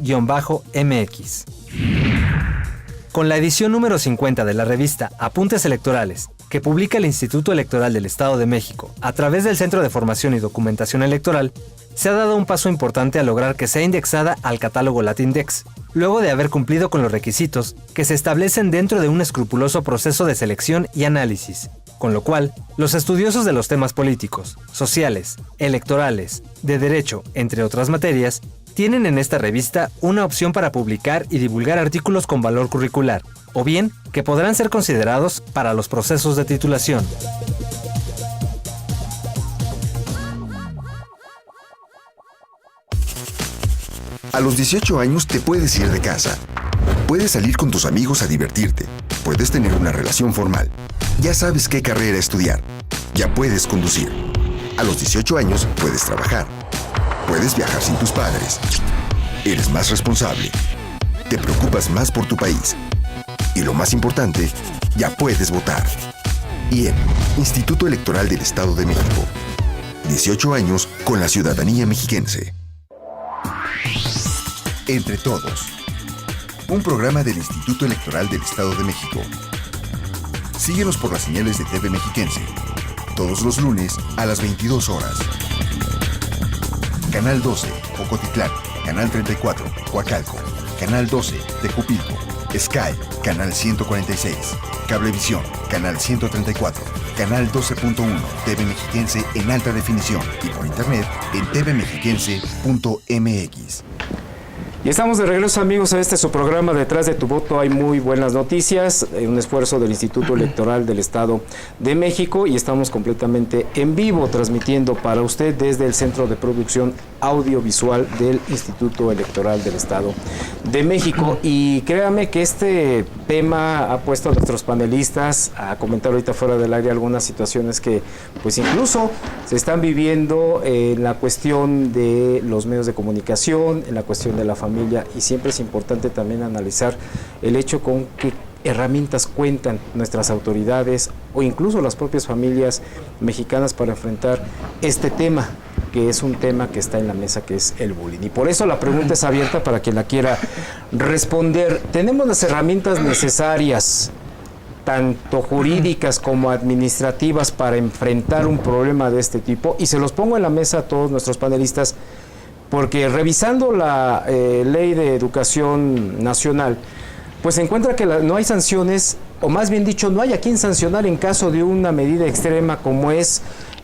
Con la edición número 50 de la revista Apuntes Electorales, que publica el Instituto Electoral del Estado de México a través del Centro de Formación y Documentación Electoral, se ha dado un paso importante al lograr que sea indexada al catálogo Latindex, luego de haber cumplido con los requisitos que se establecen dentro de un escrupuloso proceso de selección y análisis, con lo cual, los estudiosos de los temas políticos, sociales, electorales, de derecho, entre otras materias, tienen en esta revista una opción para publicar y divulgar artículos con valor curricular, o bien que podrán ser considerados para los procesos de titulación. A los 18 años te puedes ir de casa. Puedes salir con tus amigos a divertirte. Puedes tener una relación formal. Ya sabes qué carrera estudiar. Ya puedes conducir. A los 18 años puedes trabajar. Puedes viajar sin tus padres. Eres más responsable. Te preocupas más por tu país. Y lo más importante, ya puedes votar. IEM, Instituto Electoral del Estado de México. 18 años con la ciudadanía mexiquense. Entre Todos. Un programa del Instituto Electoral del Estado de México. Síguenos por las señales de TV Mexiquense. Todos los lunes a las 22 horas. Canal 12, Ocotitlán. Canal 34, Coacalco. Canal 12, Tejupilco. Sky, Canal 146. Cablevisión, Canal 134. Canal 12.1, TV Mexiquense en alta definición y por internet en tvmexiquense.mx. Y estamos de regreso, amigos, a su programa Detrás de tu voto. Hay muy buenas noticias, un esfuerzo del Instituto Electoral del Estado de México, y estamos completamente en vivo transmitiendo para usted desde el Centro de Producción Audiovisual del Instituto Electoral del Estado de México. Y créame que este tema ha puesto a nuestros panelistas a comentar ahorita fuera del aire algunas situaciones que pues incluso se están viviendo en la cuestión de los medios de comunicación, en la cuestión de la familia, y siempre es importante también analizar el hecho con qué herramientas cuentan nuestras autoridades o incluso las propias familias mexicanas para enfrentar este tema, que es un tema que está en la mesa, que es el bullying. Y por eso la pregunta es abierta para quien la quiera responder. ¿Tenemos las herramientas necesarias, tanto jurídicas como administrativas, para enfrentar un problema de este tipo? Y se los pongo en la mesa a todos nuestros panelistas, porque revisando la Ley de Educación Nacional, pues se encuentra que no hay sanciones, o más bien dicho, no hay a quien sancionar en caso de una medida extrema como es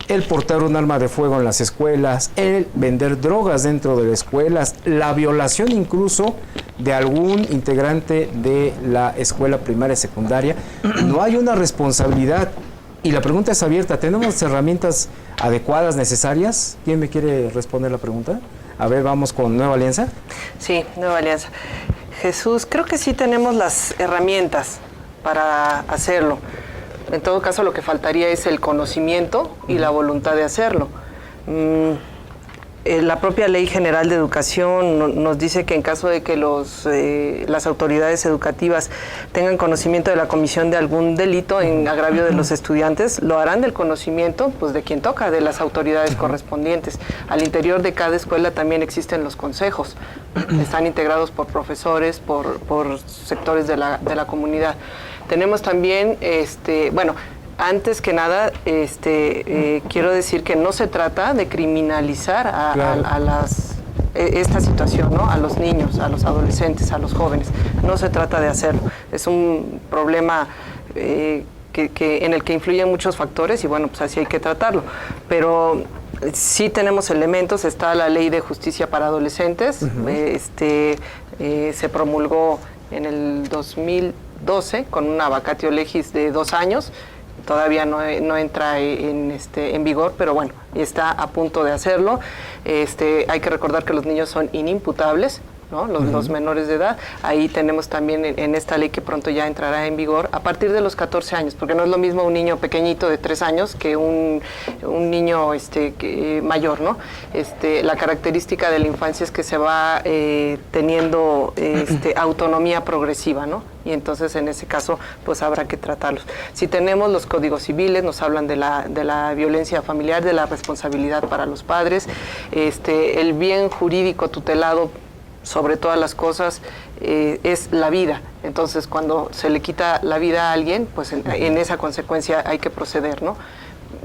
el portar un arma de fuego en las escuelas, el vender drogas dentro de las escuelas, la violación incluso de algún integrante de la escuela primaria y secundaria. No hay una responsabilidad. Y la pregunta es abierta. ¿Tenemos herramientas adecuadas, necesarias? ¿Quién me quiere responder la pregunta? A ver, vamos con Nueva Alianza. Sí, Nueva Alianza. Jesús, creo que sí tenemos las herramientas para hacerlo. En todo caso, lo que faltaría es el conocimiento y la voluntad de hacerlo. La propia Ley General de Educación nos dice que en caso de que las autoridades educativas tengan conocimiento de la comisión de algún delito en agravio de los estudiantes, lo harán del conocimiento pues, de quien toca, de las autoridades correspondientes. Al interior de cada escuela también existen los consejos. Están integrados por profesores, por sectores de la comunidad. Tenemos también, antes que nada, quiero decir que no se trata de criminalizar a esta situación, ¿no? A los niños, a los adolescentes, a los jóvenes. No se trata de hacerlo. Es un problema en el que influyen muchos factores y bueno, pues así hay que tratarlo. Pero sí tenemos elementos. Está la Ley de Justicia para Adolescentes. Se promulgó en el 2012 con una vacatio legis de 2 años. Todavía no entra en vigor, pero bueno, está a punto de hacerlo. Hay que recordar que los niños son inimputables, ¿no? Los menores de edad. Ahí tenemos también en esta ley que pronto ya entrará en vigor a partir de los 14 años, porque no es lo mismo un niño pequeñito de 3 años que un niño mayor, ¿no? La característica de la infancia es que se va teniendo autonomía progresiva, ¿no? Y entonces en ese caso pues habrá que tratarlos. Si tenemos los códigos civiles, nos hablan de la violencia familiar, de la responsabilidad para los padres, el bien jurídico tutelado sobre todas las cosas es la vida. Entonces cuando se le quita la vida a alguien, pues en esa consecuencia hay que proceder, ¿no?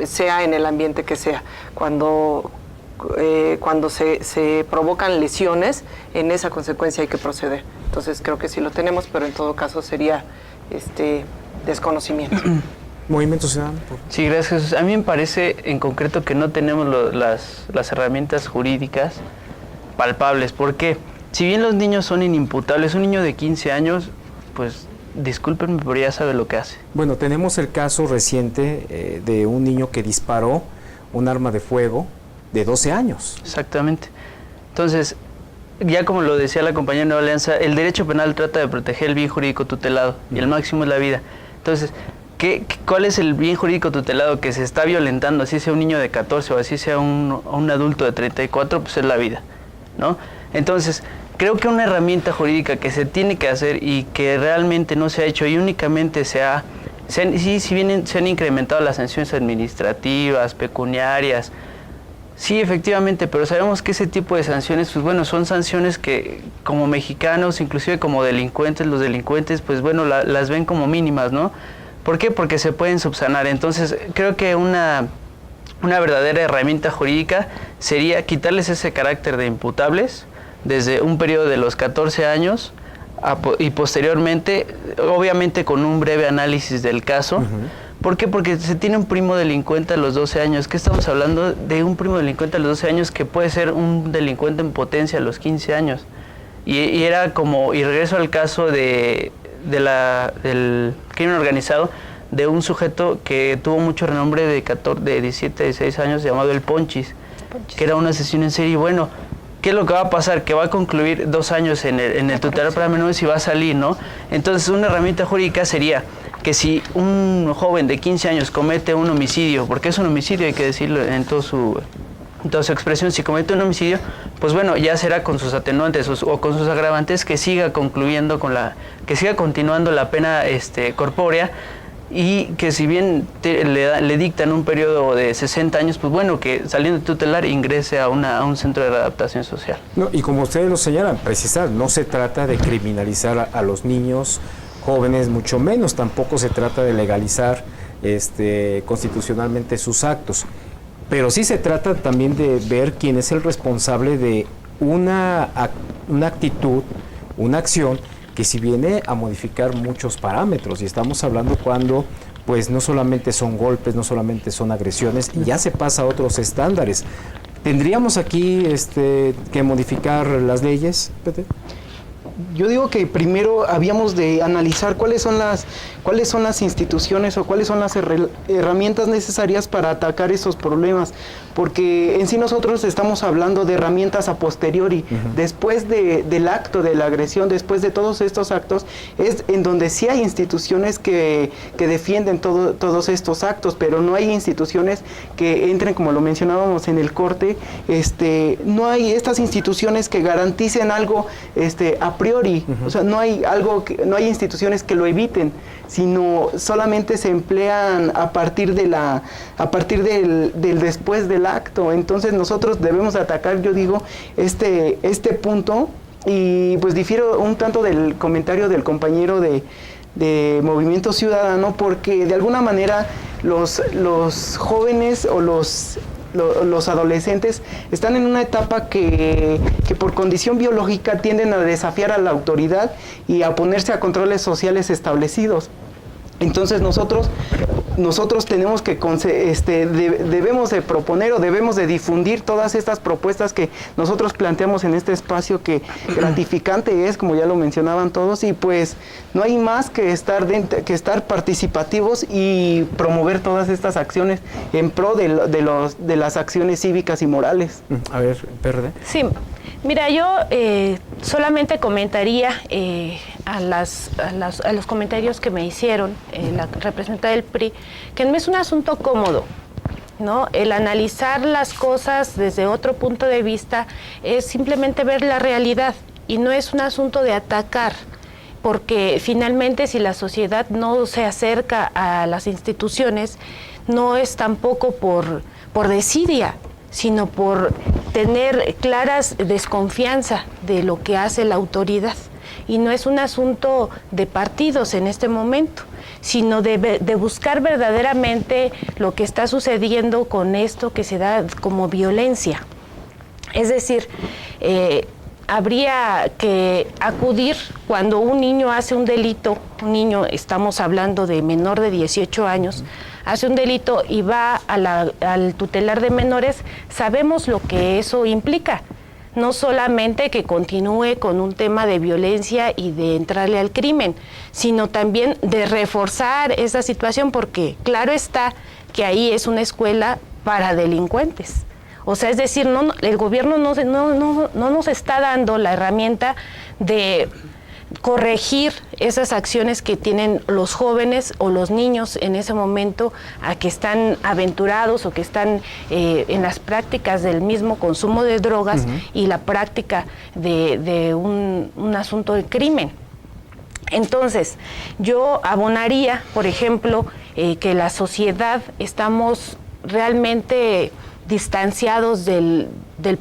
Sea en el ambiente que sea. Cuando se provocan lesiones, en esa consecuencia hay que proceder. Entonces creo que sí lo tenemos, pero en todo caso sería desconocimiento. Movimiento Ciudadano. Sí, gracias, Jesús. A mí me parece en concreto que no tenemos las herramientas jurídicas palpables. ¿Por qué? Si bien los niños son inimputables, un niño de 15 años, pues discúlpenme, pero ya sabe lo que hace. Bueno, tenemos el caso reciente de un niño que disparó un arma de fuego de 12 años. Exactamente. Entonces, ya como lo decía la compañera de Nueva Alianza, el derecho penal trata de proteger el bien jurídico tutelado y el máximo es la vida. Entonces, ¿cuál es el bien jurídico tutelado que se está violentando? Así sea un niño de 14 o así sea un adulto de 34, pues es la vida, ¿no? Entonces, creo que una herramienta jurídica que se tiene que hacer y que realmente no se ha hecho y únicamente si bien se han incrementado las sanciones administrativas, pecuniarias, sí, efectivamente, pero sabemos que ese tipo de sanciones, pues bueno, son sanciones que como mexicanos, inclusive como delincuentes, los delincuentes, pues bueno, las ven como mínimas, ¿no? ¿Por qué? Porque se pueden subsanar. Entonces, creo que una verdadera herramienta jurídica sería quitarles ese carácter de imputables desde un periodo de los 14 años y posteriormente, obviamente con un breve análisis del caso. ¿Por qué? Porque se tiene un primo delincuente a los 12 años. ¿Qué estamos hablando de un primo delincuente a los 12 años que puede ser un delincuente en potencia a los 15 años? Y era como, y regreso al caso del crimen organizado, de un sujeto que tuvo mucho renombre de 17, 16 años, llamado el Ponchis, que era un asesino en serie. Bueno, ¿qué es lo que va a pasar? Que va a concluir 2 años en el tutelar para menores y va a salir, ¿no? Entonces, una herramienta jurídica sería que si un joven de 15 años comete un homicidio, porque es un homicidio, hay que decirlo en toda su expresión, si comete un homicidio, pues bueno, ya será con sus atenuantes o con sus agravantes que siga continuando la pena corpórea, y que si bien le dictan un periodo de 60 años, pues bueno, que saliendo de tutelar ingrese a un centro de readaptación social. No, y como ustedes lo señalan, precisar, no se trata de criminalizar a los niños, jóvenes, mucho menos, tampoco se trata de legalizar constitucionalmente sus actos, pero sí se trata también de ver quién es el responsable de una actitud, una acción que si viene a modificar muchos parámetros, y estamos hablando cuando pues no solamente son golpes, no solamente son agresiones, y ya se pasa a otros estándares. ¿Tendríamos aquí que modificar las leyes, Pepe? yo digo que primero habíamos de analizar cuáles son las instituciones o cuáles son las herramientas necesarias para atacar esos problemas, porque en sí nosotros estamos hablando de herramientas a posteriori, después del acto de la agresión, después de todos estos actos, es en donde sí hay instituciones que defienden todos estos actos, pero no hay instituciones que entren, como lo mencionábamos en el corte, no hay estas instituciones que garanticen algo a priori, o sea, no hay instituciones que lo eviten, sino solamente se emplean a partir del después del acto. Entonces nosotros debemos atacar, yo digo, este punto, y pues difiero un tanto del comentario del compañero de Movimiento Ciudadano, porque de alguna manera los jóvenes o los adolescentes están en una etapa que por condición biológica tienden a desafiar a la autoridad y a oponerse a controles sociales establecidos. Entonces nosotros tenemos que debemos de proponer o debemos de difundir todas estas propuestas que nosotros planteamos en este espacio, que gratificante es, como ya lo mencionaban todos, y pues no hay más que estar participativos y promover todas estas acciones en pro de las acciones cívicas y morales. A ver, Verde. Sí, mira, yo solamente comentaría a los comentarios que me hicieron la representante del PRI, que no es un asunto cómodo, ¿no? El analizar las cosas desde otro punto de vista es simplemente ver la realidad y no es un asunto de atacar, porque finalmente si la sociedad no se acerca a las instituciones, no es tampoco por desidia, sino por tener claras desconfianza de lo que hace la autoridad. Y no es un asunto de partidos en este momento, sino de buscar verdaderamente lo que está sucediendo con esto que se da como violencia. Es decir, habría que acudir cuando un niño hace un delito, un niño, estamos hablando de menor de 18 años, hace un delito y va al tutelar de menores, sabemos lo que eso implica. No solamente que continúe con un tema de violencia y de entrarle al crimen, sino también de reforzar esa situación, porque claro está que ahí es una escuela para delincuentes. O sea, es decir, el gobierno no nos está dando la herramienta de corregir esas acciones que tienen los jóvenes o los niños en ese momento, a que están aventurados o que están en las prácticas del mismo consumo de drogas y la práctica de un asunto de crimen. Entonces, yo abonaría, por ejemplo, que la sociedad estamos realmente distanciados del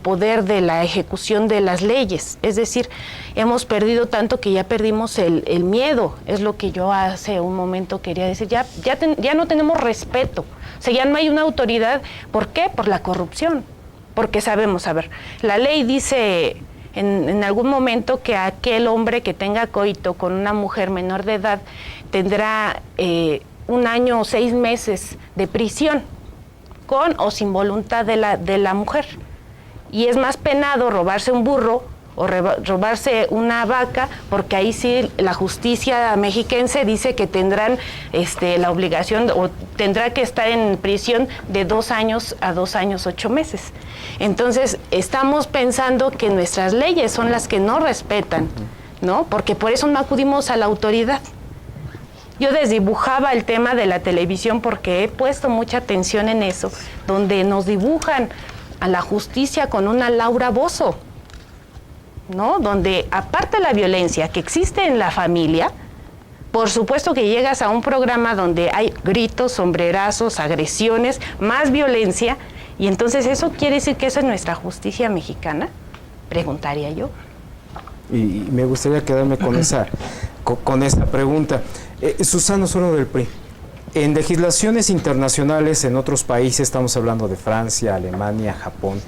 poder de la ejecución de las leyes. Es decir, hemos perdido tanto que ya perdimos el miedo, es lo que yo hace un momento quería decir. Ya no tenemos respeto, o sea, ya no hay una autoridad. ¿Por qué? Por la corrupción. Porque sabemos, a ver, la ley dice en algún momento que aquel hombre que tenga coito con una mujer menor de edad tendrá 1 año o 6 meses de prisión, con o sin voluntad de la mujer. Y es más penado robarse un burro o robarse una vaca, porque ahí sí la justicia mexiquense dice que tendrán la obligación o tendrá que estar en prisión de 2 años a 2 años 8 meses. Entonces estamos pensando que nuestras leyes son las que no respetan, ¿no? Porque por eso no acudimos a la autoridad. Yo desdibujaba el tema de la televisión porque he puesto mucha atención en eso, donde nos dibujan a la justicia con una Laura Bozzo, ¿no? Donde aparte de la violencia que existe en la familia, por supuesto que llegas a un programa donde hay gritos, sombrerazos, agresiones, más violencia, y entonces ¿eso quiere decir que eso es nuestra justicia mexicana? Preguntaría yo. Y me gustaría quedarme con esa pregunta. Susana Osorio del PRI, en legislaciones internacionales en otros países, estamos hablando de Francia, Alemania, Japón,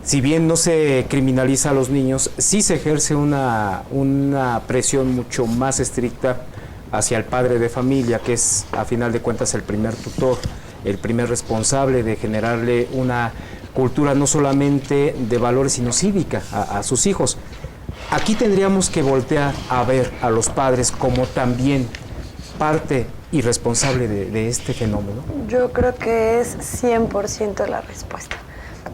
si bien no se criminaliza a los niños, sí se ejerce una presión mucho más estricta hacia el padre de familia, que es a final de cuentas el primer tutor, el primer responsable de generarle una cultura no solamente de valores sino cívica a sus hijos. Aquí tendríamos que voltear a ver a los padres como también parte y responsable de este fenómeno. Yo creo que es 100% la respuesta.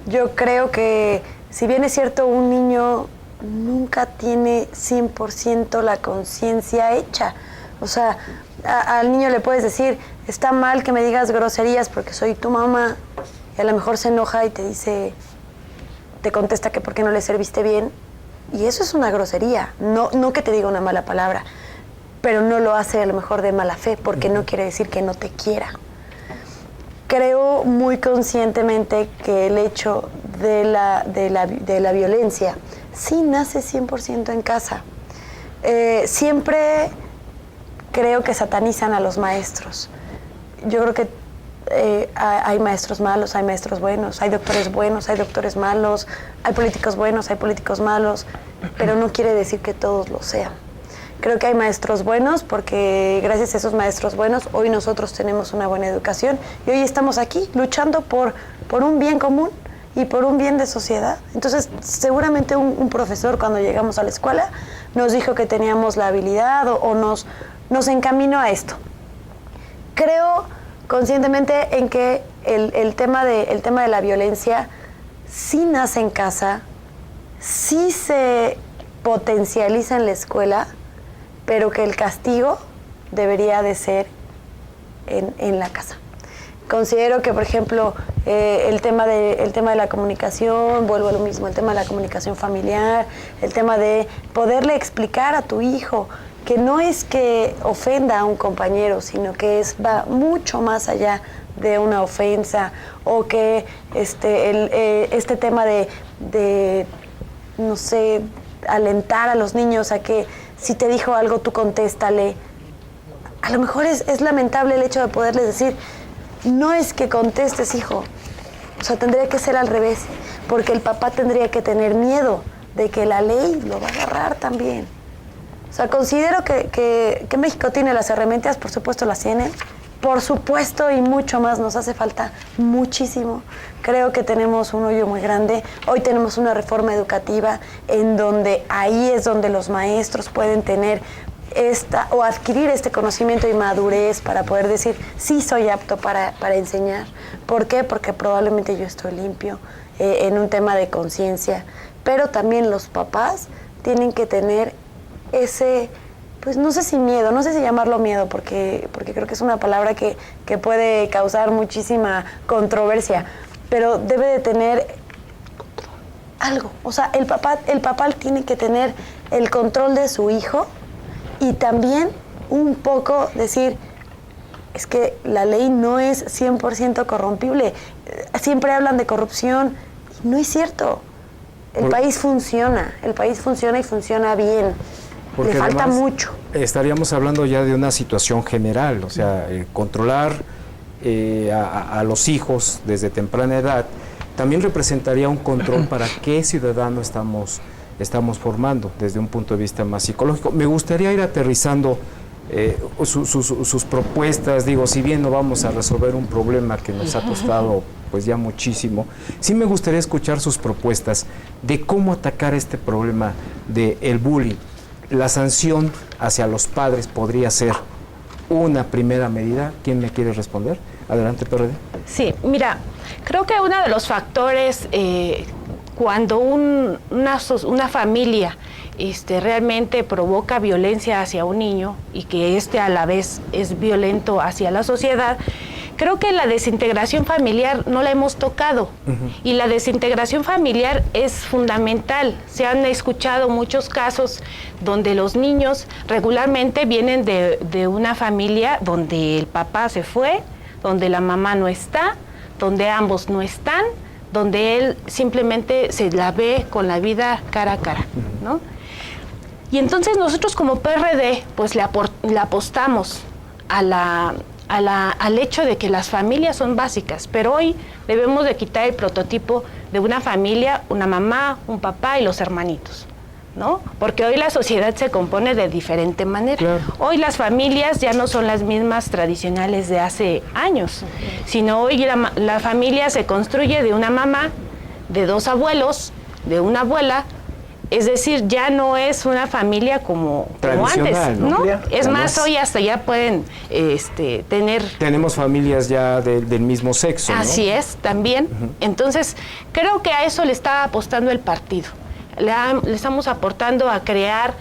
Yo creo que, si bien es cierto, un niño nunca tiene 100% la conciencia hecha. O sea, al niño le puedes decir, está mal que me digas groserías porque soy tu mamá, y a lo mejor se enoja y te dice, te contesta que por qué no le serviste bien, y eso es una grosería, no que te diga una mala palabra, pero no lo hace a lo mejor de mala fe, porque no quiere decir que no te quiera. Creo muy conscientemente que el hecho de la violencia sí nace 100% en casa. Siempre creo que satanizan a los maestros. Yo creo que hay maestros malos, hay maestros buenos, hay doctores malos, hay políticos buenos, hay políticos malos, pero no quiere decir que todos lo sean. Creo que hay maestros buenos porque gracias a esos maestros buenos hoy nosotros tenemos una buena educación y hoy estamos aquí luchando por un bien común y por un bien de sociedad. Entonces, seguramente un profesor cuando llegamos a la escuela nos dijo que teníamos la habilidad o nos encaminó a esto. Creo conscientemente en que el tema de la violencia sí nace en casa, sí se potencializa en la escuela, pero que el castigo debería de ser en la casa. Considero que, por ejemplo, el tema de la comunicación, vuelvo a lo mismo, el tema de la comunicación familiar, el tema de poderle explicar a tu hijo que no es que ofenda a un compañero, sino que va mucho más allá de una ofensa, o que este tema de no sé, alentar a los niños a que si te dijo algo tú contéstale. A lo mejor es lamentable el hecho de poderles decir, no es que contestes, hijo, o sea, tendría que ser al revés, porque el papá tendría que tener miedo de que la ley lo va a agarrar también. O sea, considero que México tiene las herramientas, por supuesto las tiene, por supuesto, y mucho más, nos hace falta muchísimo. Creo que tenemos un hoyo muy grande. Hoy tenemos una reforma educativa en donde ahí es donde los maestros pueden tener o adquirir este conocimiento y madurez para poder decir, sí soy apto para enseñar. ¿Por qué? Porque probablemente yo estoy limpio en un tema de conciencia. Pero también los papás tienen que tener ese, pues no sé si miedo, no sé si llamarlo miedo, porque creo que es una palabra que puede causar muchísima controversia, pero debe de tener algo. O sea, el papá tiene que tener el control de su hijo y también un poco decir, es que la ley no es 100% corrompible. Siempre hablan de corrupción y no es cierto. El país funciona y funciona bien. Porque le falta además, mucho. Estaríamos hablando ya de una situación general, o sea, controlar a los hijos desde temprana edad también representaría un control para qué ciudadano estamos formando desde un punto de vista más psicológico. Me gustaría ir aterrizando sus propuestas. Digo, si bien no vamos a resolver un problema que nos ha costado pues ya muchísimo, sí me gustaría escuchar sus propuestas de cómo atacar este problema del bullying. La sanción hacia los padres podría ser una primera medida. ¿Quién me quiere responder? Adelante, PRD. Sí, mira, creo que uno de los factores cuando una familia realmente provoca violencia hacia un niño y que a la vez es violento hacia la sociedad, creo que la desintegración familiar no la hemos tocado. Y la desintegración familiar es fundamental. Se han escuchado muchos casos donde los niños regularmente vienen de una familia donde el papá se fue, donde la mamá no está, donde ambos no están, donde él simplemente se la ve con la vida cara a cara, ¿no? Y entonces nosotros como PRD pues le apostamos al hecho de que las familias son básicas, pero hoy debemos de quitar el prototipo de una familia, una mamá, un papá y los hermanitos, ¿no? Porque hoy la sociedad se compone de diferente manera. Claro. Hoy las familias ya no son las mismas tradicionales de hace años, sino hoy la familia se construye de una mamá, de dos abuelos, de una abuela Es decir, ya no es una familia como antes, ¿no? Es más, hoy hasta ya pueden tener... Tenemos familias ya del mismo sexo, ¿no? Así es, también. Entonces, creo que a eso le está apostando el partido. Le estamos aportando a crear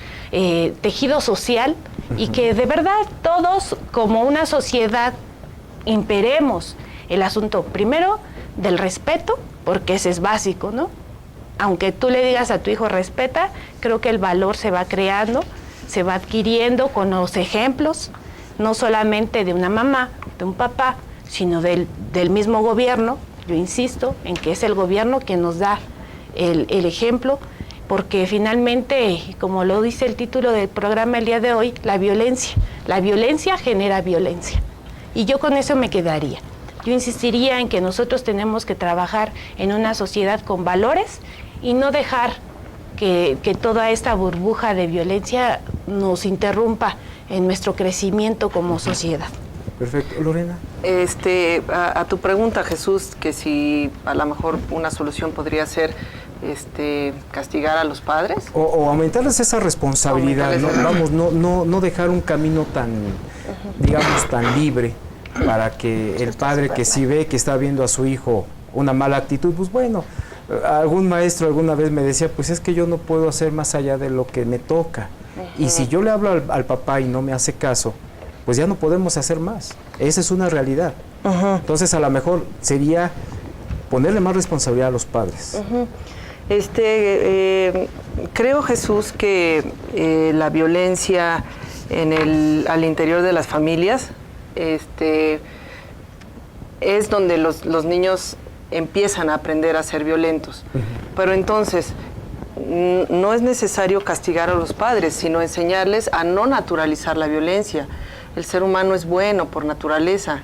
tejido social y que de verdad todos, como una sociedad, imperemos el asunto, primero, del respeto, porque ese es básico, ¿no? Aunque tú le digas a tu hijo respeta, creo que el valor se va creando, se va adquiriendo con los ejemplos, no solamente de una mamá, de un papá, sino del mismo gobierno. Yo insisto en que es el gobierno quien nos da el ejemplo, porque finalmente, como lo dice el título del programa el día de hoy, la violencia genera violencia. Y yo con eso me quedaría. Yo insistiría en que nosotros tenemos que trabajar en una sociedad con valores y no dejar que toda esta burbuja de violencia nos interrumpa en nuestro crecimiento como sociedad. Perfecto. Lorena. A tu pregunta, Jesús, que si a lo mejor una solución podría ser castigar a los padres. O aumentarles esa responsabilidad, no dejar un camino tan, digamos, tan libre para que el padre que sí ve que está viendo a su hijo una mala actitud, pues bueno, algún maestro alguna vez me decía, pues es que yo no puedo hacer más allá de lo que me toca. Y si yo le hablo al papá y no me hace caso, pues ya no podemos hacer más. Esa es una realidad. Entonces, a lo mejor sería ponerle más responsabilidad a los padres. Creo, Jesús, que la violencia al interior de las familias es donde los niños empiezan a aprender a ser violentos. Pero entonces, no es necesario castigar a los padres, sino enseñarles a no naturalizar la violencia. El ser humano es bueno por naturaleza,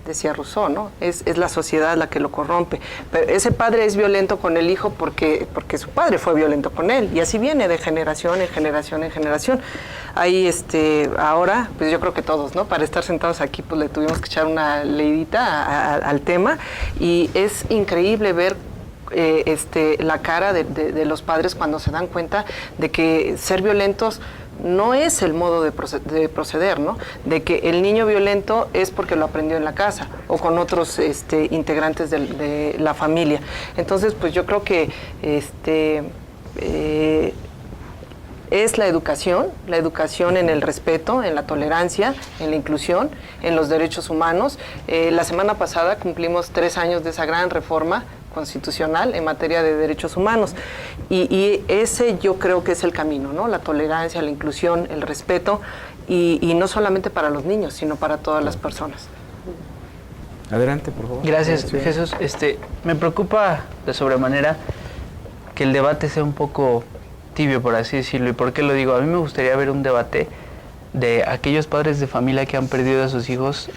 decía Rousseau, ¿no? Es la sociedad la que lo corrompe. Pero ese padre es violento con el hijo porque su padre fue violento con él. Y así viene de generación en generación en generación. Ahí, ahora, pues yo creo que todos, ¿no? Para estar sentados aquí, pues le tuvimos que echar una leidita al tema. Y es increíble ver la cara de los padres cuando se dan cuenta de que ser violentos no es el modo de proceder, ¿no? De que el niño violento es porque lo aprendió en la casa o con otros integrantes de la familia. Entonces, pues yo creo que es la educación en el respeto, en la tolerancia, en la inclusión, en los derechos humanos. La semana pasada cumplimos 3 años de esa gran reforma constitucional en materia de derechos humanos y ese yo creo que es el camino, ¿no? La tolerancia, la inclusión, el respeto y no solamente para los niños, sino para todas las personas. Adelante, por favor. Gracias, Jesús. Me preocupa de sobremanera que el debate sea un poco tibio, por así decirlo. ¿Y por qué lo digo? A mí me gustaría ver un debate de aquellos padres de familia que han perdido a sus hijos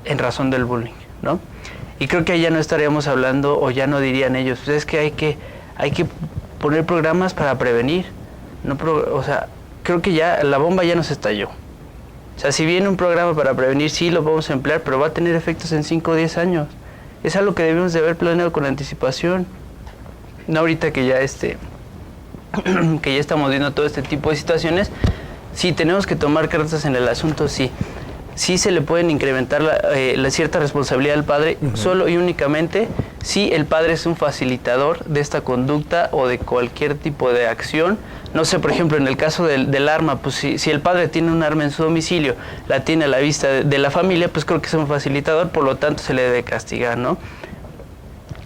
en razón del bullying, ¿no? Y creo que ahí ya no estaríamos hablando, o ya no dirían ellos, pues es que hay que poner programas para prevenir. O sea, creo que ya la bomba ya nos estalló. O sea, si viene un programa para prevenir, sí lo vamos a emplear, pero va a tener efectos en 5 o 10 años. Es algo que debemos de haber planeado con anticipación. No ahorita que ya que ya estamos viendo todo este tipo de situaciones. Sí, tenemos que tomar cartas en el asunto, sí. Sí se le pueden incrementar la cierta responsabilidad al padre, solo y únicamente si el padre es un facilitador de esta conducta o de cualquier tipo de acción. No sé, por ejemplo, en el caso del arma, pues si el padre tiene un arma en su domicilio, la tiene a la vista de la familia, pues creo que es un facilitador, por lo tanto se le debe castigar, ¿no?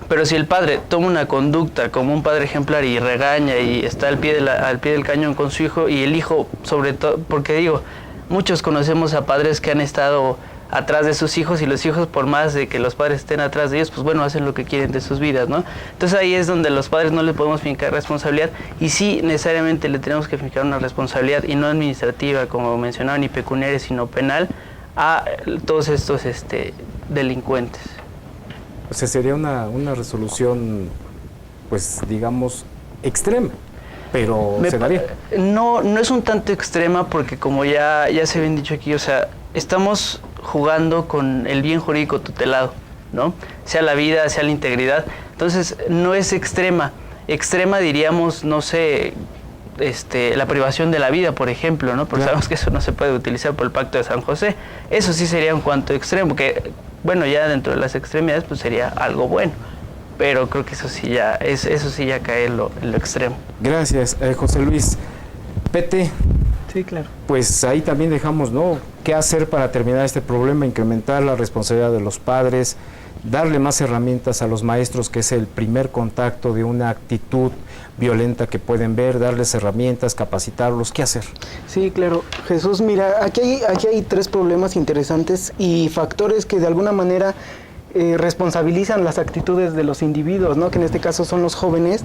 Pero si el padre toma una conducta como un padre ejemplar y regaña y está al pie del cañón con su hijo, y el hijo, sobre todo, porque digo, muchos conocemos a padres que han estado atrás de sus hijos y los hijos, por más de que los padres estén atrás de ellos, pues bueno, hacen lo que quieren de sus vidas, ¿no? Entonces ahí es donde los padres no le podemos fincar responsabilidad y sí necesariamente le tenemos que fincar una responsabilidad y no administrativa, como mencionaba, ni pecuniaria, sino penal a todos estos delincuentes. O sea, sería una resolución, pues digamos, extrema. Pero se daría. No es un tanto extrema porque como ya se habían dicho aquí, o sea, estamos jugando con el bien jurídico tutelado, ¿no? Sea la vida, sea la integridad. Entonces, no es extrema. extrema diríamos, no sé, la privación de la vida, por ejemplo, ¿no? Porque sabemos que eso no se puede utilizar por el Pacto de San José. Eso sí sería un cuanto extremo, que, bueno, ya dentro de las extremidades, pues sería algo bueno. Pero creo que eso sí ya cae en lo extremo. Gracias, José Luis. Pete. Sí, claro. Pues ahí también dejamos, ¿no? ¿Qué hacer para terminar este problema? Incrementar la responsabilidad de los padres, darle más herramientas a los maestros, que es el primer contacto de una actitud violenta que pueden ver, darles herramientas, capacitarlos. ¿Qué hacer? Sí, claro. Jesús, mira, aquí hay 3 problemas interesantes y factores que de alguna manera responsabilizan las actitudes de los individuos, ¿no? Que en este caso son los jóvenes,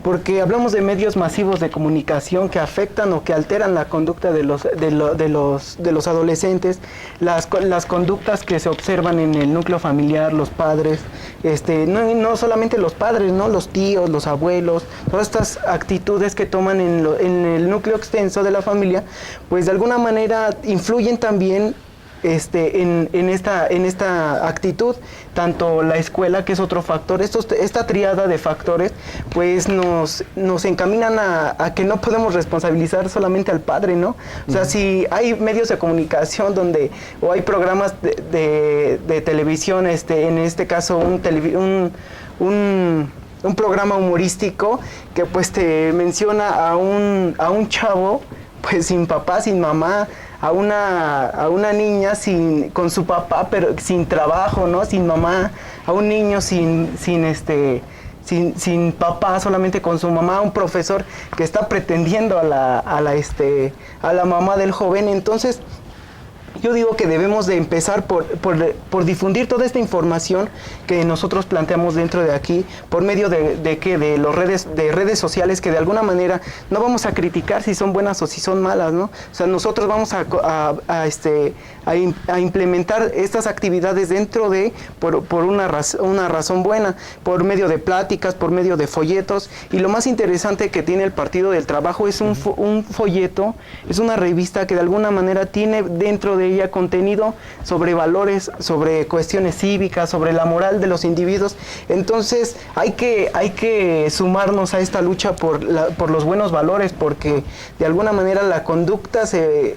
porque hablamos de medios masivos de comunicación que afectan o que alteran la conducta de los adolescentes, las conductas que se observan en el núcleo familiar, los padres, no solamente los padres, ¿no? Los tíos, los abuelos, todas estas actitudes que toman en el núcleo extenso de la familia, pues de alguna manera influyen también en esta actitud. Tanto la escuela, que es otro factor, esta tríada de factores, pues nos encaminan a que no podemos responsabilizar solamente al padre, ¿no? O sea, si hay medios de comunicación o hay programas de televisión, en este caso un programa humorístico que pues te menciona a un chavo pues sin papá, sin mamá, a una niña con su papá pero sin trabajo, ¿no? Sin mamá, a un niño sin papá, solamente con su mamá, un profesor que está pretendiendo a la mamá del joven. Entonces yo digo que debemos de empezar por difundir toda esta información que nosotros planteamos dentro de aquí, por medio de redes sociales, que de alguna manera no vamos a criticar si son buenas o si son malas, ¿no? O sea, nosotros vamos a implementar estas actividades dentro por una razón buena, por medio de pláticas, por medio de folletos. Y lo más interesante que tiene el Partido del Trabajo es un folleto, es una revista que de alguna manera tiene dentro de ella contenido sobre valores, sobre cuestiones cívicas, sobre la moral de los individuos. Entonces hay que sumarnos a esta lucha por los buenos valores, porque de alguna manera la conducta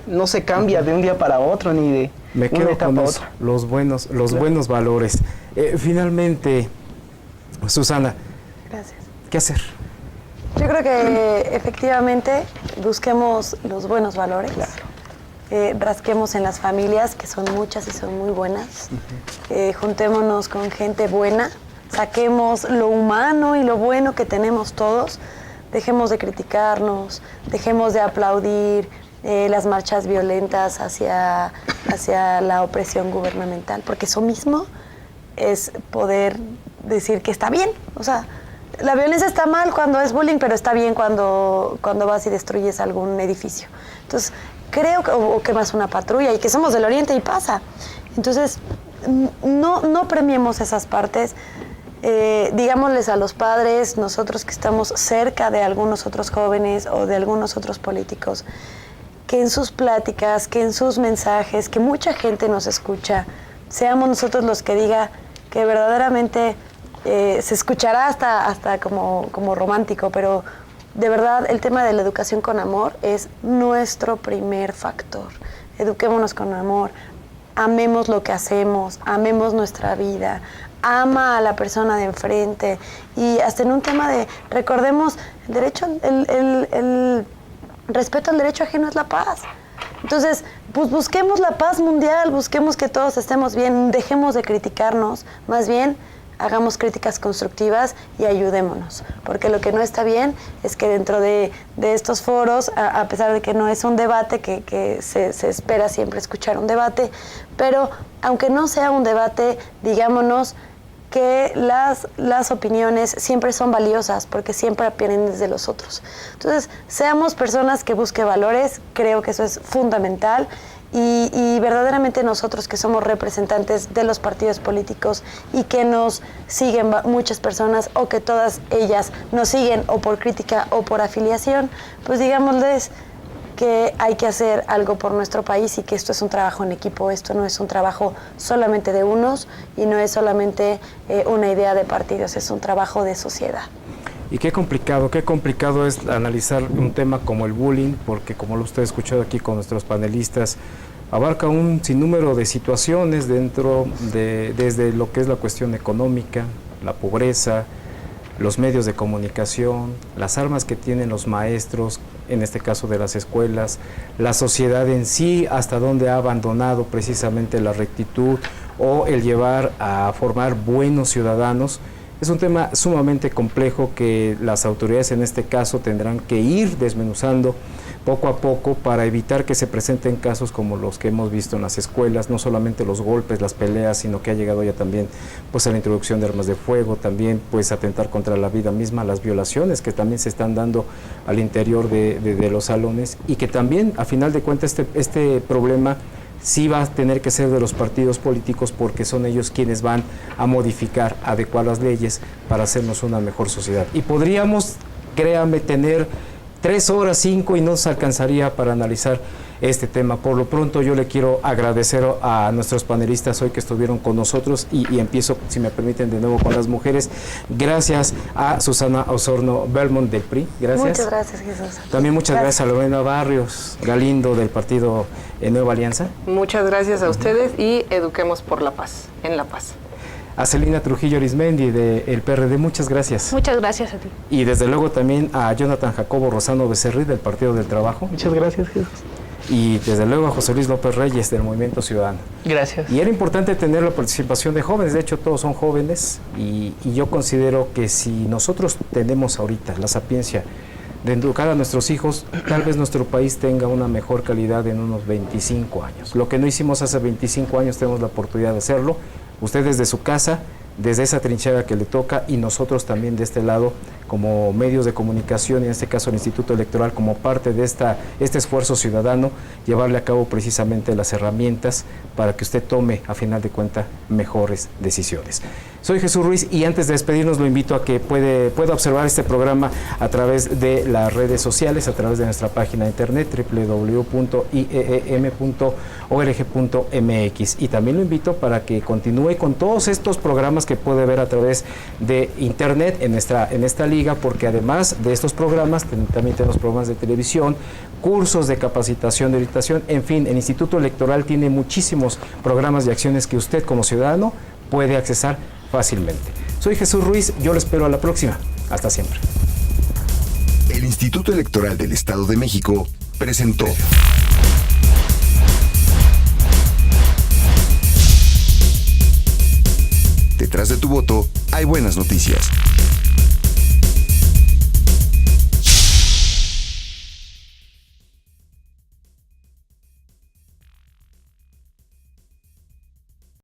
no se cambia de un día para otro, ni de Me quedo con eso, los buenos valores. Finalmente, Susana, gracias. ¿Qué hacer? Yo creo que efectivamente busquemos los buenos valores. Claro. Rasquemos en las familias, que son muchas y son muy buenas. Juntémonos con gente buena, saquemos lo humano y lo bueno que tenemos todos. Dejemos de criticarnos, dejemos de aplaudir las marchas violentas hacia la opresión gubernamental, porque eso mismo es poder decir que está bien. O sea, la violencia está mal cuando es bullying, pero está bien cuando vas y destruyes algún edificio. Entonces, creo que, o quemas una patrulla, y que somos del Oriente y pasa. Entonces, no premiemos esas partes. Digámosles a los padres, nosotros que estamos cerca de algunos otros jóvenes o de algunos otros políticos, que en sus pláticas, que en sus mensajes, que mucha gente nos escucha, seamos nosotros los que diga que verdaderamente se escuchará hasta como romántico, pero de verdad el tema de la educación con amor es nuestro primer factor. Eduquémonos con amor, amemos lo que hacemos, amemos nuestra vida, ama a la persona de enfrente, y hasta en un tema de, recordemos, el derecho, el respeto al derecho ajeno es la paz. Entonces, pues busquemos la paz mundial, busquemos que todos estemos bien, dejemos de criticarnos, más bien hagamos críticas constructivas y ayudémonos, porque lo que no está bien es que dentro de estos foros, a pesar de que no es un debate, que se espera siempre escuchar un debate, pero aunque no sea un debate, digámonos que las opiniones siempre son valiosas, porque siempre vienen desde los otros. Entonces, seamos personas que busquen valores, creo que eso es fundamental. Y verdaderamente nosotros que somos representantes de los partidos políticos y que nos siguen muchas personas, o que todas ellas nos siguen o por crítica o por afiliación, pues digámosles que hay que hacer algo por nuestro país, y que esto es un trabajo en equipo, esto no es un trabajo solamente de unos y no es solamente una idea de partidos, es un trabajo de sociedad. Y qué complicado es analizar un tema como el bullying, porque como lo usted ha escuchado aquí con nuestros panelistas, abarca un sinnúmero de situaciones desde lo que es la cuestión económica, la pobreza, los medios de comunicación, las armas que tienen los maestros, en este caso de las escuelas, la sociedad en sí, hasta dónde ha abandonado precisamente la rectitud o el llevar a formar buenos ciudadanos. Es un tema sumamente complejo que las autoridades en este caso tendrán que ir desmenuzando poco a poco para evitar que se presenten casos como los que hemos visto en las escuelas, no solamente los golpes, las peleas, sino que ha llegado ya también pues a la introducción de armas de fuego, también pues atentar contra la vida misma, las violaciones que también se están dando al interior de los salones, y que también a final de cuentas este problema sí va a tener que ser de los partidos políticos, porque son ellos quienes van a modificar, adecuar las leyes para hacernos una mejor sociedad. Y podríamos, créanme, tener 3 horas, 5 y no nos alcanzaría para analizar este tema. Por lo pronto yo le quiero agradecer a nuestros panelistas hoy que estuvieron con nosotros y empiezo, si me permiten, de nuevo con las mujeres. Gracias a Susana Osorno Belmont del PRI. Gracias. Muchas gracias, Jesús. También muchas gracias a Lorena Barrios Galindo del partido Nueva Alianza. Muchas gracias a ustedes y eduquemos por la paz, en la paz. A Celina Trujillo Arismendi del PRD, muchas gracias. Muchas gracias a ti. Y desde luego también a Jonathan Jacobo Rosano Becerril del Partido del Trabajo. Muchas gracias, Jesús. Y desde luego a José Luis López Reyes del Movimiento Ciudadano. Gracias. Y era importante tener la participación de jóvenes, de hecho todos son jóvenes, y yo considero que si nosotros tenemos ahorita la sapiencia de educar a nuestros hijos, tal vez nuestro país tenga una mejor calidad en unos 25 años. Lo que no hicimos hace 25 años tenemos la oportunidad de hacerlo. Usted desde su casa, desde esa trinchera que le toca, y nosotros también de este lado como medios de comunicación, y en este caso el Instituto Electoral, como parte de este esfuerzo ciudadano, llevarle a cabo precisamente las herramientas para que usted tome, a final de cuentas, mejores decisiones. Soy Jesús Ruiz, y antes de despedirnos lo invito a que pueda observar este programa a través de las redes sociales, a través de nuestra página de internet www.ieem.org.mx, y también lo invito para que continúe con todos estos programas que puede ver a través de internet en esta liga, porque además de estos programas también tenemos programas de televisión, cursos de capacitación, de orientación, en fin, el Instituto Electoral tiene muchísimos programas y acciones que usted como ciudadano puede accesar fácilmente. Soy Jesús Ruiz, yo lo espero a la próxima. Hasta siempre. El Instituto Electoral del Estado de México presentó Detrás de tu voto hay buenas noticias.